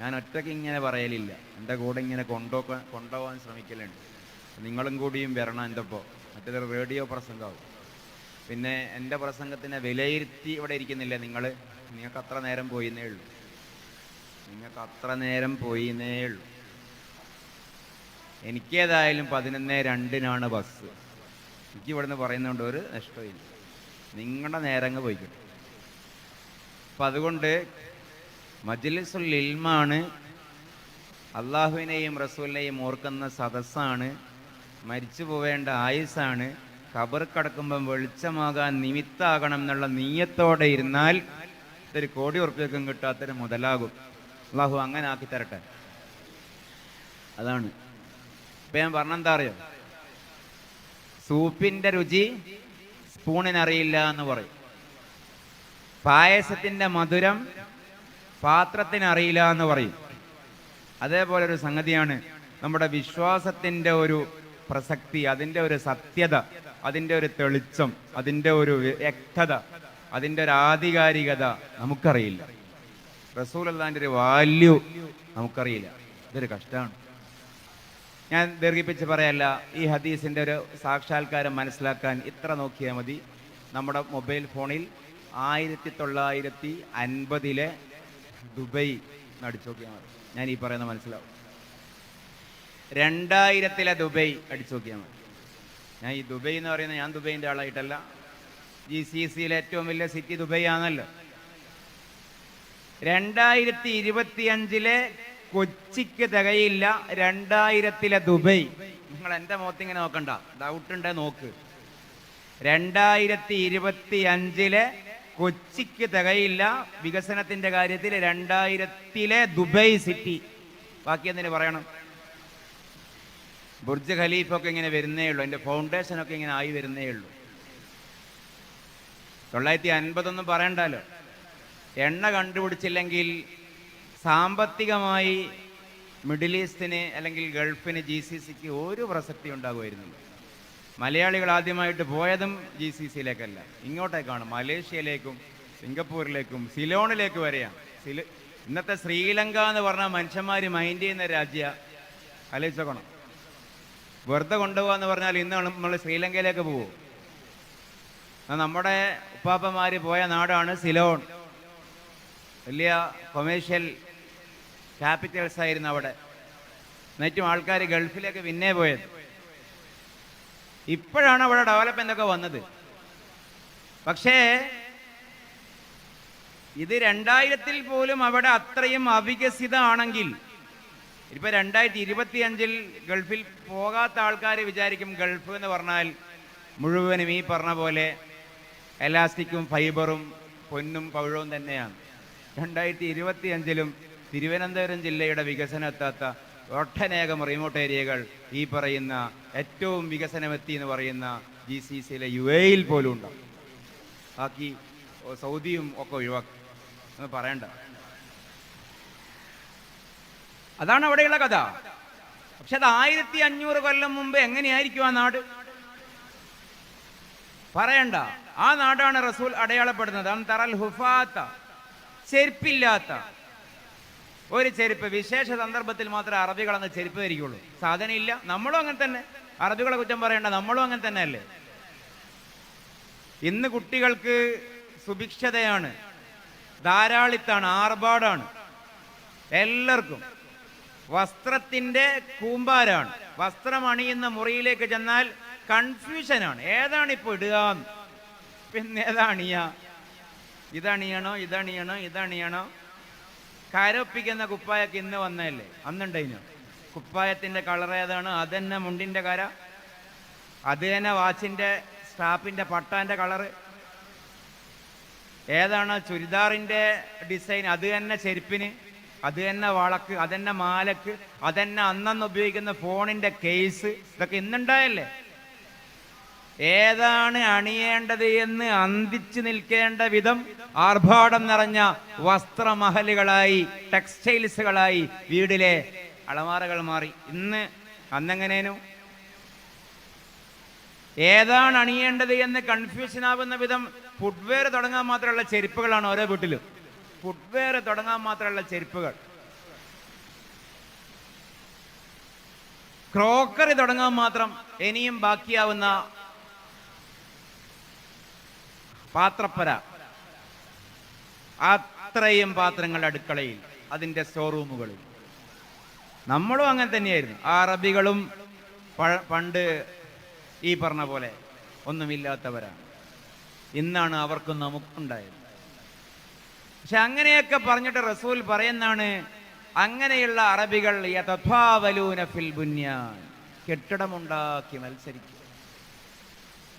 ഞാൻ ഒറ്റയ്ക്ക് ഇങ്ങനെ പറയലില്ല, എൻ്റെ കൂടെ ഇങ്ങനെ കൊണ്ടുപോകാൻ ശ്രമിക്കലുണ്ട്. നിങ്ങളും കൂടിയും വരണം എൻ്റെ ഒപ്പം. മറ്റേതൊരു റേഡിയോ പ്രസംഗമാവും. പിന്നെ എൻ്റെ പ്രസംഗത്തിനെ വിലയിരുത്തി ഇവിടെ ഇരിക്കുന്നില്ല നിങ്ങൾക്ക് അത്ര നേരം പോയിന്നേ ഉള്ളൂ. എനിക്കേതായാലും 11:02 ബസ്. എനിക്ക് ഇവിടുന്ന് പറയുന്നതുകൊണ്ട് ഒരു നഷ്ടമില്ല. നിങ്ങളുടെ നേരങ്ങ് പോയിക്കിട്ടും. അപ്പം അതുകൊണ്ട് മജ്ലിസുൽ ഇൽമാണ്, അള്ളാഹുവിനെയും റസൂലിനെയും ഓർക്കുന്ന സദസ്സാണ്, മരിച്ചു പോവേണ്ട ആയുസ്സാണ്. ഖബർ കടക്കുമ്പം വെളിച്ചമാകാൻ നിമിത്താകണം എന്നുള്ള നീയത്തോടെ ഇരുന്നാൽ ഇതൊരു 1 കോടി ഉറുപ്പികൾക്കും കിട്ടാത്തൊരു മുതലാകും. അള്ളാഹു അങ്ങനെ ആക്കി തരട്ടെ. അതാണ് ഇപ്പൊ ഞാൻ പറഞ്ഞെന്താ അറിയോ, സൂപ്പിന്റെ രുചി സ്പൂണിനറിയില്ല എന്ന് പറയും, പായസത്തിന്റെ മധുരം പാത്രത്തിനറിയില്ല എന്ന് പറയും. അതേപോലെ ഒരു സംഗതിയാണ് നമ്മുടെ വിശ്വാസത്തിന്റെ ഒരു പ്രസക്തി, അതിൻ്റെ ഒരു സത്യത, അതിൻ്റെ ഒരു തെളിച്ചം, അതിൻ്റെ ഒരു വ്യക്തത, അതിൻ്റെ ഒരു ആധികാരികത നമുക്കറിയില്ല. റസൂലുള്ളാഹിന്റെ ഒരു വാല്യൂ നമുക്കറിയില്ല. ഇതൊരു കഷ്ടമാണ്. ഞാൻ ദീർഘിപ്പിച്ച് പറയല്ല, ഈ ഹദീസിൻ്റെ ഒരു സാക്ഷാത്കാരം മനസ്സിലാക്കാൻ ഇത്ര നോക്കിയാൽ മതി. നമ്മുടെ മൊബൈൽ ഫോണിൽ 1950 ദുബൈ അടിച്ചു നോക്കിയാൽ മതി, ഞാൻ ഈ പറയുന്നത് മനസ്സിലാവും. 2000 ദുബൈ അടിച്ചു നോക്കിയാൽ മതി. ഞാൻ ഈ ദുബൈ എന്ന് പറയുന്നത് ഞാൻ ദുബൈൻ്റെ ആളായിട്ടല്ല, GCCയിലെ ഏറ്റവും വലിയ സിറ്റി ദുബൈ ആണല്ലോ. 2025 കൊച്ചിക്ക് തികയില്ല 2000 ദുബൈ. നിങ്ങൾ എൻ്റെ മുഖത്തിങ്ങനെ നോക്കണ്ട, ഡൗട്ട് ഉണ്ടേ നോക്ക്. 2025 കൊച്ചിക്ക് തികയില്ല വികസനത്തിന്റെ കാര്യത്തിൽ 2000 ദുബൈ സിറ്റി. ബാക്കി എന്തിനു പറയണം? ബുർജ് ഖലീഫ ഒക്കെ ഇങ്ങനെ വരുന്നേ ഉള്ളൂ, അതിന്റെ ഫൗണ്ടേഷൻ ഒക്കെ ഇങ്ങനെ ആയി വരുന്നേ ഉള്ളൂ. 950 പറയണ്ടല്ലോ. എണ്ണ കണ്ടുപിടിച്ചില്ലെങ്കിൽ സാമ്പത്തികമായി മിഡിൽ ഈസ്റ്റിന് അല്ലെങ്കിൽ ഗൾഫിന് GCCക്ക് ഒരു പ്രസക്തി ഉണ്ടാകുമായിരുന്നില്ല. മലയാളികൾ ആദ്യമായിട്ട് പോയതും GCCയിലേക്കല്ല, ഇങ്ങോട്ടേക്കാണ്, മലേഷ്യയിലേക്കും സിംഗപ്പൂരിലേക്കും സിലോണിലേക്ക് വരെയാണ്. ഇന്നത്തെ ശ്രീലങ്ക എന്ന് പറഞ്ഞാൽ മനുഷ്യന്മാർ മൈൻഡ് ചെയ്യുന്ന രാജ്യ ആലോചിച്ചോക്കണം. വെറുതെ കൊണ്ടുപോകാന്ന് പറഞ്ഞാൽ ഇന്ന് നമ്മൾ ശ്രീലങ്കയിലേക്ക് പോകും. നമ്മുടെ ഉപ്പാപ്പന്മാർ പോയ നാടാണ് സിലോൺ. വലിയ കൊമേഴ്ഷ്യൽ ക്യാപിറ്റൽസ് ആയിരുന്നു അവിടെ. എന്നിട്ടും ആൾക്കാർ ഗൾഫിലേക്ക് പിന്നെ പോയത്. ഇപ്പോഴാണ് അവിടെ ഡെവലപ്മെന്റ് ഒക്കെ വന്നത്. പക്ഷേ ഇത് 2000 പോലും അവിടെ അത്രയും അവികസിതമാണെങ്കിൽ, ഇപ്പൊ 2025 ഗൾഫിൽ പോകാത്ത ആൾക്കാർ വിചാരിക്കും ഗൾഫ് എന്ന് പറഞ്ഞാൽ മുഴുവനും ഈ പറഞ്ഞ പോലെ എലാസ്റ്റിക്കും ഫൈബറും പൊന്നും പവിഴവും തന്നെയാണ്. 2025 തിരുവനന്തപുരം ജില്ലയുടെ വികസനം എത്താത്ത ഒട്ടനേകം റിമോട്ട് ഏരിയകൾ ഈ പറയുന്ന ഏറ്റവും വികസനമെത്തി എന്ന് പറയുന്ന GCCയിലെ UAE പോലും ഉണ്ടാവും. ബാക്കി സൗദിയും ഒക്കെ ഒഴിവാക്കി എന്ന് പറയണ്ട. അതാണ് അവിടെയുള്ള കഥ. പക്ഷെ അത് 1500 കൊല്ലം മുമ്പ് എങ്ങനെയായിരിക്കും ആ നാട് പറയണ്ട. ആ നാടാണ് റസൂൽ അടയാളപ്പെടുന്നത്. അന്തറൽ ഹുഫാത്ത, ചെരുപ്പില്ലാത്ത ഒരു ചെരുപ്പ്. വിശേഷ സന്ദർഭത്തിൽ മാത്രമേ അറബികളെന്ന് ചെരുപ്പ് ധരിക്കുള്ളൂ, സാധനം ഇല്ല. നമ്മളും അങ്ങനെ തന്നെ. അറബികളെ കുറ്റം പറയണ്ട, നമ്മളും അങ്ങനെ തന്നെ അല്ലേ. ഇന്ന് കുട്ടികൾക്ക് സുഭിക്ഷതയാണ്, ധാരാളിത്താണ്, ആർഭാടാണ്. എല്ലാവർക്കും വസ്ത്രത്തിന്റെ കൂമ്പാരാണ്. വസ്ത്രം അണിയുന്ന മുറിയിലേക്ക് ചെന്നാൽ കൺഫ്യൂഷനാണ്. ഏതാണ് ഇപ്പൊ ഇടുക, പിന്നെ ഏതാണിയ, ഇതണിയണോ ഇതണിയണോ ഇതണിയണോ. കരൊപ്പിക്കുന്ന കുപ്പായൊക്കെ ഇന്ന് വന്നതല്ലേ, അന്നുണ്ടതിനോ? കുപ്പായത്തിന്റെ കളർ ഏതാണ്? അത് തന്നെ മുണ്ടിന്റെ കര, അത് തന്നെ വാച്ചിന്റെ സ്റ്റാപ്പിന്റെ പട്ടാന്റെ കളറ് ഏതാണ്? ചുരിദാറിന്റെ ഡിസൈൻ അത് തന്നെ ചെരുപ്പിന്, അത് തന്നെ വളക്ക്, അത് തന്നെ മാലക്ക്, അത് തന്നെ അന്നന്ന് ഉപയോഗിക്കുന്ന ഫോണിന്റെ കേസ്. ഇതൊക്കെ ഇന്നുണ്ടായല്ലേ. ഏതാണ് അണിയേണ്ടത് എന്ന് അന്തിച്ചു നിൽക്കേണ്ട വിധം ആർഭാടം നിറഞ്ഞ വസ്ത്രമഹലുകളായി, ടെക്സ്റ്റൈൽസുകളായി വീടിലെ അളമാറകൾ മാറി. അന്നെങ്ങനേനു ഏതാണ് അണിയേണ്ടത് എന്ന് കൺഫ്യൂഷൻ ആവുന്ന വിധം ഫുട്വെയർ തുടങ്ങാൻ മാത്രമുള്ള ചെരുപ്പുകളാണ് ഓരോ വീട്ടിലും. ഫുട്വെയർ തുടങ്ങാൻ മാത്രമുള്ള ചെരുപ്പുകൾ, ക്രോക്കറി തുടങ്ങാൻ മാത്രം ഇനിയും ബാക്കിയാവുന്ന പാത്രപ്പര, അത്രയും പാത്രങ്ങൾ അടുക്കളയിൽ, അതിൻ്റെ സ്റ്റോറൂമുകളിൽ. നമ്മളും അങ്ങനെ തന്നെയായിരുന്നു. ആ അറബികളും പണ്ട് ഈ പറഞ്ഞ പോലെ ഒന്നുമില്ലാത്തവരാണ്. ഇന്നാണ് അവർക്കും നമുക്കുണ്ടായത്. പക്ഷെ അങ്ങനെയൊക്കെ പറഞ്ഞിട്ട് റസൂൽ പറയുന്നതാണ്, അങ്ങനെയുള്ള അറബികൾ യതഫാവലൂന ഫിൽ ബുന്യാൻ, കെട്ടിടമുണ്ടാക്കി മത്സരിക്കും.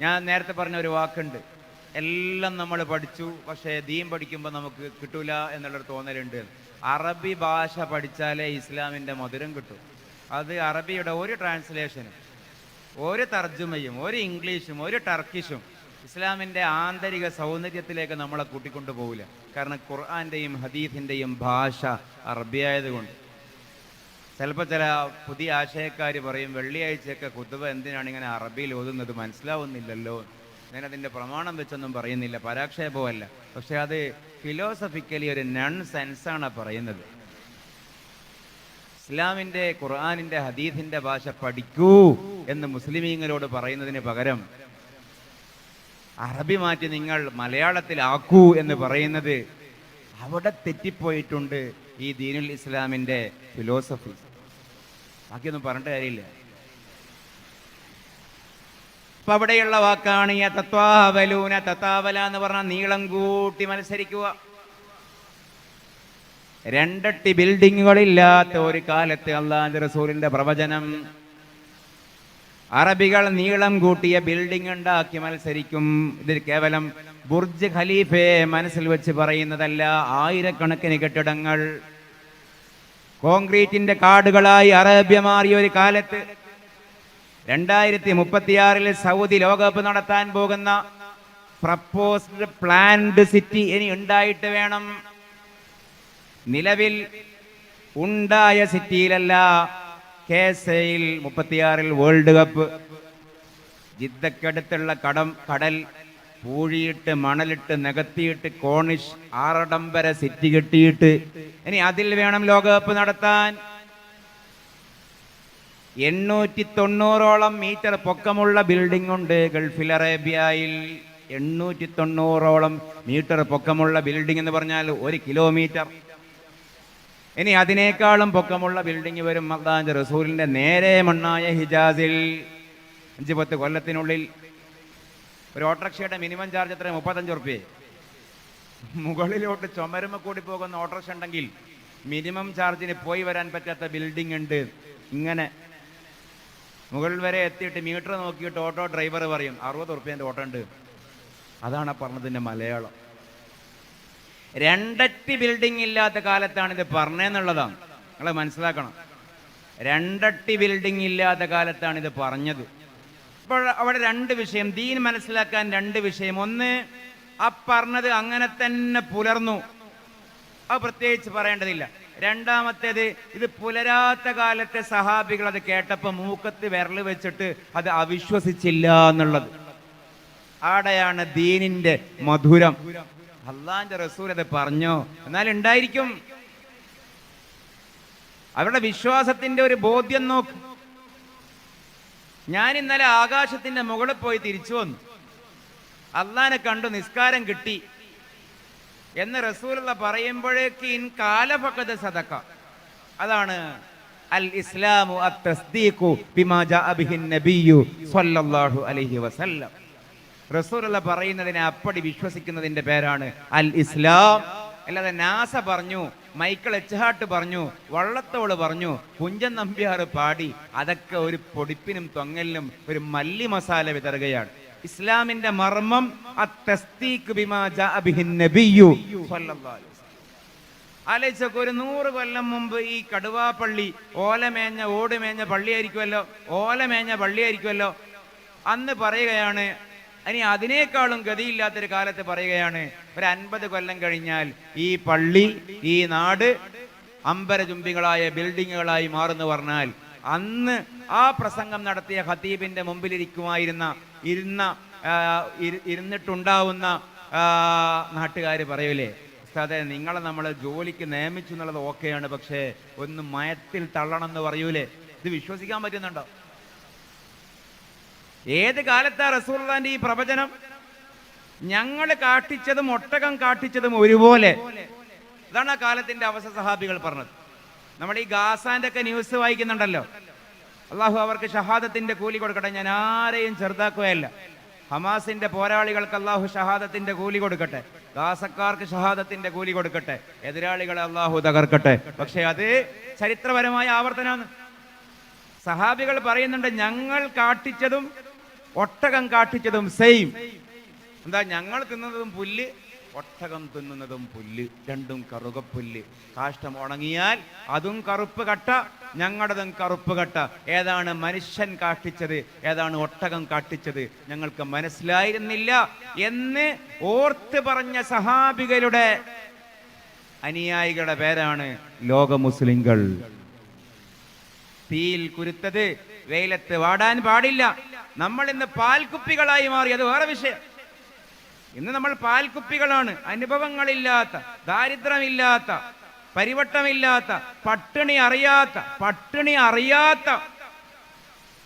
ഞാൻ നേരത്തെ പറഞ്ഞ ഒരു വാക്കുണ്ട്, എല്ലാം നമ്മൾ പഠിച്ചു പക്ഷേ ദീൻ പഠിക്കുമ്പോൾ നമുക്ക് കിട്ടൂല എന്നുള്ളൊരു തോന്നലുണ്ട്. അറബി ഭാഷ പഠിച്ചാലേ ഇസ്ലാമിൻ്റെ മധുരം കിട്ടും. അത് അറബിയുടെ ഒരു ട്രാൻസ്ലേഷനും ഒരു തർജ്ജമയും ഒരു ഇംഗ്ലീഷും ഒരു ടർക്കിഷും ഇസ്ലാമിൻ്റെ ആന്തരിക സൗന്ദര്യത്തിലേക്ക് നമ്മളെ കൂട്ടിക്കൊണ്ടു പോകില്ല. കാരണം ഖുർആൻ്റെയും ഹദീസിൻ്റെയും ഭാഷ അറബിയായതുകൊണ്ട്. ചിലപ്പോൾ ചില പുതിയ ആശയക്കാർ പറയും, വെള്ളിയാഴ്ചയൊക്കെ ഖുതുബ എന്തിനാണ് ഇങ്ങനെ അറബിയിൽ ഓതുന്നത്, മനസ്സിലാവുന്നില്ലല്ലോ. ഞാനതിൻ്റെ പ്രമാണം വെച്ചൊന്നും പറയുന്നില്ല, പരാക്ഷേപമല്ല. പക്ഷെ അത് ഫിലോസഫിക്കലി ഒരു നൺ സെൻസാണ് പറയുന്നത്. ഇസ്ലാമിൻ്റെ ഖുർആനിൻ്റെ ഹദീസിൻ്റെ ഭാഷ പഠിക്കൂ എന്ന് മുസ്ലിമീങ്ങളോട് പറയുന്നതിന് പകരം അറബി മാറ്റി നിങ്ങൾ മലയാളത്തിലാക്കൂ എന്ന് പറയുന്നത് അവിടെ തെറ്റിപ്പോയിട്ടുണ്ട് ഈ ദീനുൽ ഇസ്ലാമിൻ്റെ ഫിലോസഫി. ബാക്കിയൊന്നും പറഞ്ഞിട്ട് കാര്യമില്ല. അപ്പൊ അവിടെയുള്ള വാക്കാണ് ഈ തത്വാവലൂന. തത്താവല എന്ന് പറഞ്ഞാൽ നീളം കൂട്ടി മത്സരിക്കുക. രണ്ടട്ടി ബിൽഡിങ്ങുകളില്ലാത്ത ഒരു കാലത്ത് അല്ലാഹുവിന്റെ റസൂലിന്റെ പ്രവചനം, അറബികൾ നീളം കൂട്ടിയ ബിൽഡിംഗ് ഉണ്ടാക്കി മത്സരിക്കും. ഇത് കേവലം ബുർജ് ഖലീഫയെ മനസ്സിൽ വെച്ച് പറയുന്നതല്ല. ആയിരക്കണക്കിന് കെട്ടിടങ്ങൾ കോൺക്രീറ്റിന്റെ കാടുകളായി അറേബ്യ മാറിയ ഒരു കാലത്ത് 2036 സൗദി ലോകകപ്പ് നടത്താൻ പോകുന്ന പ്രപ്പോസ്ഡ് പ്ലാൻഡ് സിറ്റി ഇനി ഉണ്ടായിട്ട് വേണം. നിലവിൽ ഉണ്ടായ സിറ്റിയിലല്ല, കേസയിൽ 36 വേൾഡ് കപ്പ്. ജിദ്ദക്കടുത്തുള്ള കടൽ പൂഴിയിട്ട് മണലിട്ട് നികത്തിയിട്ട് കോണിഷ് ആറടംബര സിറ്റി കെട്ടിയിട്ട് ഇനി അതിൽ വേണം ലോകകപ്പ് നടത്താൻ. 890ഓളം മീറ്റർ പൊക്കമുള്ള ബിൽഡിംഗ് ഉണ്ട് ഗൾഫിൽ അറേബ്യയിൽ. 890ഓളം മീറ്റർ പൊക്കമുള്ള ബിൽഡിംഗ് എന്ന് പറഞ്ഞാൽ 1 കിലോമീറ്റർ. ഇനി അതിനേക്കാളും പൊക്കമുള്ള ബിൽഡിംഗ് വരും അല്ലാഹുവിന്റെ റസൂലിന്റെ നേരെ മണ്ണായ ഹിജാസിൽ. 5-10 കൊല്ലത്തിനുള്ളിൽ ഒരു ഓട്ടോറിക്ഷയുടെ മിനിമം ചാർജ് എത്ര? 35 റുപ്യ. മുകളിലോട്ട് ചുമരുമ കൂടി പോകുന്ന ഓട്ടോറിക്ഷ ഉണ്ടെങ്കിൽ മിനിമം ചാർജിന് പോയി വരാൻ പറ്റാത്ത ബിൽഡിംഗ് ഉണ്ട്. ഇങ്ങനെ മുകളിൽ വരെ എത്തിയിട്ട് മീറ്റർ നോക്കിയിട്ട് ഓട്ടോ ഡ്രൈവർ പറയും 60 റുപ്യേൻ്റെ ഓട്ടോ ഉണ്ട്. അതാണ് പറഞ്ഞതിൻ്റെ മലയാളം. രണ്ടട്ടി ബിൽഡിംഗ് ഇല്ലാത്ത കാലത്താണ് ഇത് പറഞ്ഞതെന്നുള്ളതാണ് നിങ്ങൾ മനസ്സിലാക്കണം. രണ്ടട്ടി ബിൽഡിംഗ് ഇല്ലാത്ത കാലത്താണ് ഇത് പറഞ്ഞത്. അപ്പോൾ അവിടെ 2 വിഷയം, ദീൻ മനസ്സിലാക്കാൻ 2 വിഷയം. ഒന്ന്, ആ പറഞ്ഞത് അങ്ങനെ തന്നെ പുലർന്നു, അത് പ്രത്യേകിച്ച് പറയേണ്ടതില്ല. രണ്ടാമത്തേത്, ഇത് പുലരാത്ത കാലത്തെ സഹാബികൾ അത് കേട്ടപ്പോൾ മൂക്കത്ത് വിരൽ വെച്ചിട്ട് അത് അവിശ്വസിച്ചില്ല എന്നുള്ളത്. ആടെയാണ് ദീനിന്റെ മധുരം. അല്ലാഹുവിന്റെ റസൂൽ അത് പറഞ്ഞോ, എന്നാൽ ഉണ്ടായിരിക്കും. അവരുടെ വിശ്വാസത്തിന്റെ ഒരു ബോധ്യം നോക്ക്. ഞാൻ ഇന്നലെ ആകാശത്തിന്റെ മുകളിൽ പോയി തിരിച്ചു വന്നു, അള്ളാനെ കണ്ടു, നിസ്കാരം കിട്ടി എന്ന് റസൂലുള്ള പറയുമ്പോഴേക്ക് ഇൻ കാലഫഖദ സദഖ. അതാണ് അൽ ഇസ്ലാമു അത്തസ്ദീഖു ബിമാ ജാഅ ബിഹിൻ നബിയ്യു സ്വല്ലല്ലാഹു അലൈഹി വസല്ലം. റസൂലുള്ള പറയുന്നതിനെ അപ്പടി വിശ്വസിക്കുന്നതിന്റെ പേരാണ് അൽ ഇസ്ലാം. അല്ലാതെ നാസ പറഞ്ഞു, മൈക്കിൾ എച്ച്ഹാർട്ട് പറഞ്ഞു, വള്ളത്തോള് പറഞ്ഞു, കുഞ്ചൻ നമ്പ്യാർ പാടി, അതൊക്കെ ഒരു പൊടിപ്പിനും തൊങ്ങലിനും ഒരു മല്ലി മസാല വിതറുകയാണ്. ഇസ്ലാമിന്റെ മർമ്മം അത്തസ്ദീഖ് ബിമാ ജാഅ ബിഹിൻ നബിയ്യു സ്വല്ലല്ലാഹു അലൈഹി വസല്ലം. ആലോചിച്ചൊക്കെ, ഒരു 100 കൊല്ലം മുമ്പ് ഈ കടുവാപ്പള്ളി ഓലമേഞ്ഞ ഓടുമേഞ്ഞ പള്ളിയായിരിക്കുമല്ലോ, ഓലമേഞ്ഞ പള്ളിയായിരിക്കുമല്ലോ അന്ന് പറയുകയാണ്. ഇനി അതിനേക്കാളും ഗതിയില്ലാത്തൊരു കാലത്ത് പറയുകയാണ്, ഒരു 50 കൊല്ലം കഴിഞ്ഞാൽ ഈ പള്ളി, ഈ നാട് അമ്പരചുംബികളായ ബിൽഡിങ്ങുകളായി മാറുന്നു പറഞ്ഞാൽ, അന്ന് ആ പ്രസംഗം നടത്തിയ ഖതീബിന്റെ മുമ്പിൽ ഇരുന്നിട്ടുണ്ടാവുന്ന നാട്ടുകാർ പറയൂലേ, ഉസ്താദേ നിങ്ങളെ നമ്മൾ ജോലിക്ക് നിയമിച്ചു എന്നുള്ളത് ഓക്കെയാണ്, പക്ഷേ ഒന്ന് മയത്തിൽ തള്ളണം എന്ന് പറയൂലേ. ഇത് വിശ്വസിക്കാൻ പറ്റുന്നുണ്ടോ? ഏത് കാലത്താ റസൂലുള്ളാഹിന്റെ ഈ പ്രവചനം? ഞങ്ങൾ കാട്ടിച്ചതും ഒട്ടകം കാട്ടിച്ചതും ഒരുപോലെ. അതാണ് ആ കാലത്തിന്റെ അവസ്ഥ സഹാബികൾ പറഞ്ഞത്. നമ്മൾ ഈ ഗാസാന്റെ ഒക്കെ ന്യൂസ് വായിക്കുന്നുണ്ടല്ലോ, അള്ളാഹു അവർക്ക് ഷഹാദത്തിന്റെ കൂലി കൊടുക്കട്ടെ. ഞാൻ ആരെയും ചെറുതാക്കുകയല്ല. ഹമാസിന്റെ പോരാളികൾക്ക് അള്ളാഹു ഷഹാദത്തിന്റെ കൂലി കൊടുക്കട്ടെ, ഗാസക്കാർക്ക് ഷഹാദത്തിന്റെ കൂലി കൊടുക്കട്ടെ, എതിരാളികളെ അള്ളാഹു തകർക്കട്ടെ. പക്ഷെ അത് ചരിത്രപരമായ ആവർത്തനമാണ്. സഹാബികൾ പറയുന്നുണ്ട്, ഞങ്ങൾ കാട്ടിച്ചതും ഒട്ടകം കാട്ടിച്ചതും സെയിം. എന്താ, ഞങ്ങൾ തിന്നതും പുല്ല്, ഒട്ടകം തിന്നുന്നതും പുല്ല്, രണ്ടും കറുകപ്പുല്ല്. കാഷ്ടം ഉണങ്ങിയാൽ അതും കറുപ്പ് കട്ട, ഞങ്ങളുടേതും കറുപ്പ് കട്ട. ഏതാണ് മനുഷ്യൻ കാഷ്ടിച്ചത്, ഏതാണ് ഒട്ടകം കാഷ്ടിച്ചത് ഞങ്ങൾക്ക് മനസ്സിലായിരുന്നില്ല എന്ന് ഓർത്ത് പറഞ്ഞ സഹാബികളുടെ അനുയായികളുടെ പേരാണ് ലോക മുസ്ലിങ്ങൾ. തീയിൽ കുരുത്തത് വെയിലത്ത് വാടാൻ പാടില്ല. നമ്മൾ ഇന്ന് പാൽക്കുപ്പികളായി മാറി, അത് വേറെ വിഷയം. ഇന്ന് നമ്മൾ പാൽക്കുപ്പികളാണ്. അനുഭവങ്ങളില്ലാത്ത, ദാരിദ്ര്യമില്ലാത്ത, പരിവട്ടമില്ലാത്ത, പട്ടിണി അറിയാത്ത.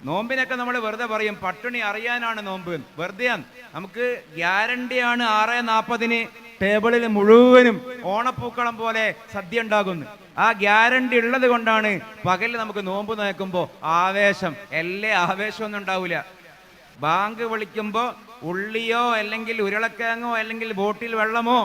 നോമ്പിനൊക്കെ നമ്മൾ വെറുതെ പറയും പട്ടിണി അറിയാനാണ് നോമ്പ്, വെറുതെയാണ്. നമുക്ക് ഗ്യാരണ്ടിയാണ് 6:40 ടേബിളിൽ മുഴുവനും ഓണപ്പൂക്കളം പോലെ സദ്യ ഉണ്ടാകുന്നു. ആ ഗ്യാരണ്ടി ഉള്ളത് കൊണ്ടാണ് പകല് നമുക്ക് നോമ്പ് നോക്കുമ്പോൾ ആവേശം. ആവേശമൊന്നും ഉണ്ടാവില്ല. ബാങ്ക് വിളിക്കുമ്പോൾ ഉള്ളിയോ അല്ലെങ്കിൽ ഉരുളക്കിഴങ്ങോ അല്ലെങ്കിൽ ബോട്ടിൽ വെള്ളമോ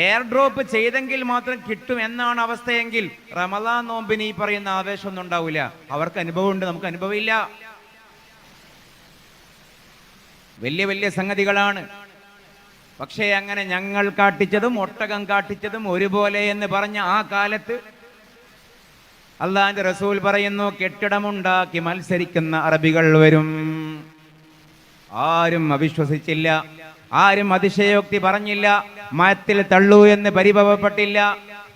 എയർ ഡ്രോപ്പ് ചെയ്തെങ്കിൽ മാത്രം കിട്ടും എന്നാണ് അവസ്ഥയെങ്കിൽ റമദാൻ നോമ്പിന് ഈ പറയുന്ന ആവേശമൊന്നും ഉണ്ടാവില്ല. അവർക്ക് അനുഭവമുണ്ട്, നമുക്ക് അനുഭവമില്ല. വലിയ വലിയ സംഗതികളാണ്. പക്ഷേ അങ്ങനെ ഞങ്ങൾ കാട്ടിച്ചതും ഒട്ടകം കാട്ടിച്ചതും ഒരുപോലെ എന്ന് പറഞ്ഞ ആ കാലത്ത് അള്ളാഹുവിന്റെ റസൂൽ പറയുന്നു, കെട്ടിടമുണ്ടാക്കി മത്സരിക്കുന്ന അറബികൾ വരും. ആരും അവിശ്വസിച്ചില്ല, ആരും അതിശയോക്തി പറഞ്ഞില്ല, മയത്തിൽ തള്ളൂ എന്ന് പരിഭവപ്പെട്ടില്ല,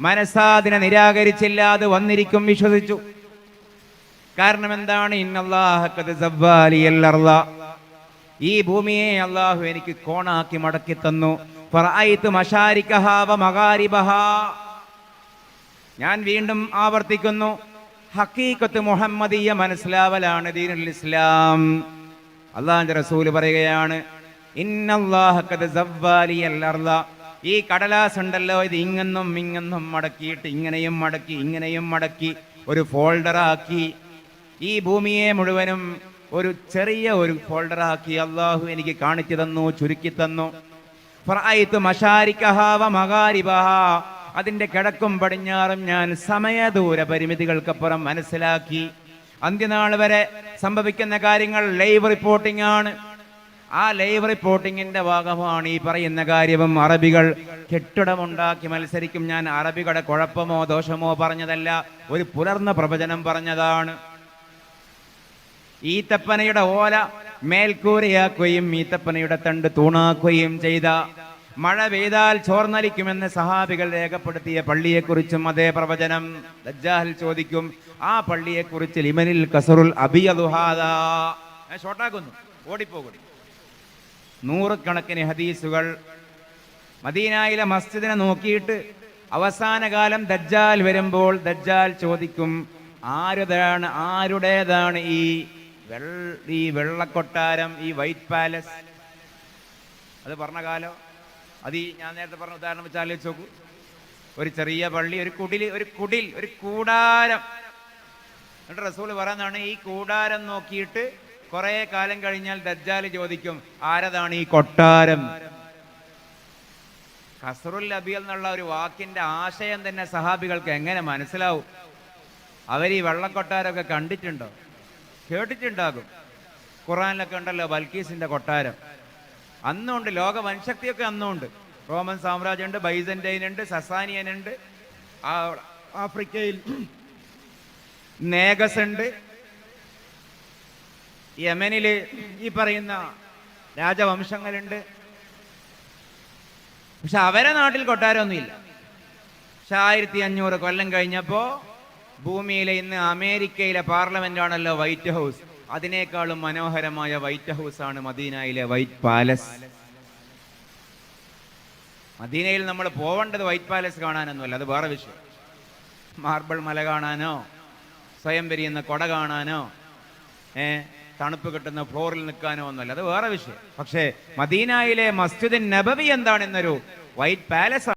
മനസ്സാതിനെ നിരാകരിച്ചില്ല. അത് വന്നിരിക്കും, വിശ്വസിച്ചു. കാരണം എന്താണ്? ഈ ഭൂമിയെ അള്ളാഹു എനിക്ക് കോണാക്കി മടക്കി തന്നു. ഞാൻ വീണ്ടും ആവർത്തിക്കുന്നു, ഹഖീഖത്ത് മുഹമ്മദിയ മനസ്സിലാവലാണ് ദീനുൽ ഇസ്ലാം. അള്ളാഹുവിന്റെ റസൂൽ പറയുകയാണ്, ഈ കടലാസ് ഉണ്ടല്ലോ, ഇത് ഇങ്ങെന്നും മടക്കിയിട്ട് ഇങ്ങനെയും മടക്കി ഒരു ഫോൾഡറാക്കി ഈ ഭൂമിയെ മുഴുവനും ഒരു ചെറിയ ഒരു ഫോൾഡറാക്കി അള്ളാഹു എനിക്ക് കാണിച്ചു തന്നു, ചുരുക്കി തന്നു. അതിന്റെ കിഴക്കും പടിഞ്ഞാറും ഞാൻ സമയദൂര പരിമിതികൾക്കപ്പുറം മനസ്സിലാക്കി. അന്ത്യനാൾ വരെ സംഭവിക്കുന്ന കാര്യങ്ങൾ ലൈവ് റിപ്പോർട്ടിംഗ് ആണ്. ആ ലൈവ് റിപ്പോർട്ടിങ്ങിന്റെ ഭാഗമാണ് ഈ പറയുന്ന കാര്യവും. അറബികൾ കെട്ടിടമുണ്ടാക്കി മത്സരിക്കും. ഞാൻ അറബികളുടെ കുഴപ്പമോ ദോഷമോ പറഞ്ഞതല്ല, ഒരു പുലർന്ന പ്രവചനം പറഞ്ഞതാണ്. ഈത്തപ്പനയുടെ ഓല മേൽക്കൂരയാക്കുകയും ഈത്തപ്പനയുടെ തണ്ട് തൂണാക്കുകയും ചെയ്ത, മഴ പെയ്താൽ ചോർന്നലിക്കുമെന്ന് സഹാബികൾ രേഖപ്പെടുത്തിയ പള്ളിയെക്കുറിച്ചും അതേ പ്രവചനം. ദജ്ജാൽ ചോദിക്കും, ആ പള്ളിയെക്കുറിച്ച് ലിമനിൽ കസറുൽ അബിയദുഹാദാ, ഷോട്ടാക്കുന്നു, ഓടിപ്പോകുന്നു. നൂറുകണക്കിന് ഹദീസുകൾ. മദീനയിലെ മസ്ജിദിനെ നോക്കിയിട്ട് അവസാന കാലം ദജ്ജാൽ വരുമ്പോൾ ദജ്ജാൽ ചോദിക്കും, ആരുടേതാണ് ഈ വെള്ളക്കൊട്ടാരം, ഈ വൈറ്റ് പാലസ്? അത് പറഞ്ഞ കാലം. അത് ഞാൻ നേരത്തെ പറഞ്ഞ ഉദാഹരണം വെച്ച് ആലോചിച്ച് നോക്കൂ. ഒരു ചെറിയ പള്ളി, ഒരു കുടിൽ, ഒരു കൂടാരം. എന്നിട്ട് റസൂൽ പറയുന്നതാണ്, ഈ കൂടാരം നോക്കിയിട്ട് കുറെ കാലം കഴിഞ്ഞാൽ ദജ്ജാൽ ചോദിക്കും, ആരതാണ് ഈ കൊട്ടാരം? കസറുൽ അബിയൽ എന്നുള്ള ഒരു വാക്കിന്റെ ആശയം തന്നെ സഹാബികൾക്ക് എങ്ങനെ മനസ്സിലാവും? അവർ ഈ വെള്ളക്കൊട്ടാരമൊക്കെ കണ്ടിട്ടുണ്ടോ? കേട്ടിട്ടുണ്ടാകും. ഖുറാനിലൊക്കെ ഉണ്ടല്ലോ ബൽക്കീസിന്റെ കൊട്ടാരം. അന്നുണ്ട്. ലോക വൻശക്തിയൊക്കെ അന്നുണ്ട്. റോമൻ സാമ്രാജ്യമുണ്ട്, ബൈസന്റൈൻ ഉണ്ട്, സസാനിയൻ ഉണ്ട്, ആഫ്രിക്കയിൽ നേഗസ് ഉണ്ട്, യമനില് ഈ പറയുന്ന രാജവംശങ്ങളുണ്ട്. പക്ഷെ അവരെ നാട്ടിൽ കൊട്ടാരമൊന്നുമില്ല. പക്ഷെ 1500 കൊല്ലം കഴിഞ്ഞപ്പോ ഭൂമിയിലെ ഇന്ന് അമേരിക്കയിലെ പാർലമെന്റ് ആണല്ലോ വൈറ്റ് ഹൗസ്. അതിനേക്കാളും മനോഹരമായ വൈറ്റ് ഹൗസ് ആണ് മദീനയിലെ വൈറ്റ് പാലസ്. മദീനയിൽ നമ്മൾ പോവേണ്ടത് വൈറ്റ് പാലസ് കാണാനൊന്നുമല്ല, അത് വേറെ വിഷയം. മാർബിൾ മല കാണാനോ, സ്വയം പെരിയുന്ന കൊട കാണാനോ, തണുപ്പ് കിട്ടുന്ന ഫ്ലോറിൽ നിൽക്കാനോ ഒന്നുമല്ല, അത് വേറെ വിഷയം. പക്ഷേ മദീനയിലെ മസ്ജിദുൻ നബവി എന്താണെന്നൊരു വൈറ്റ് പാലസ്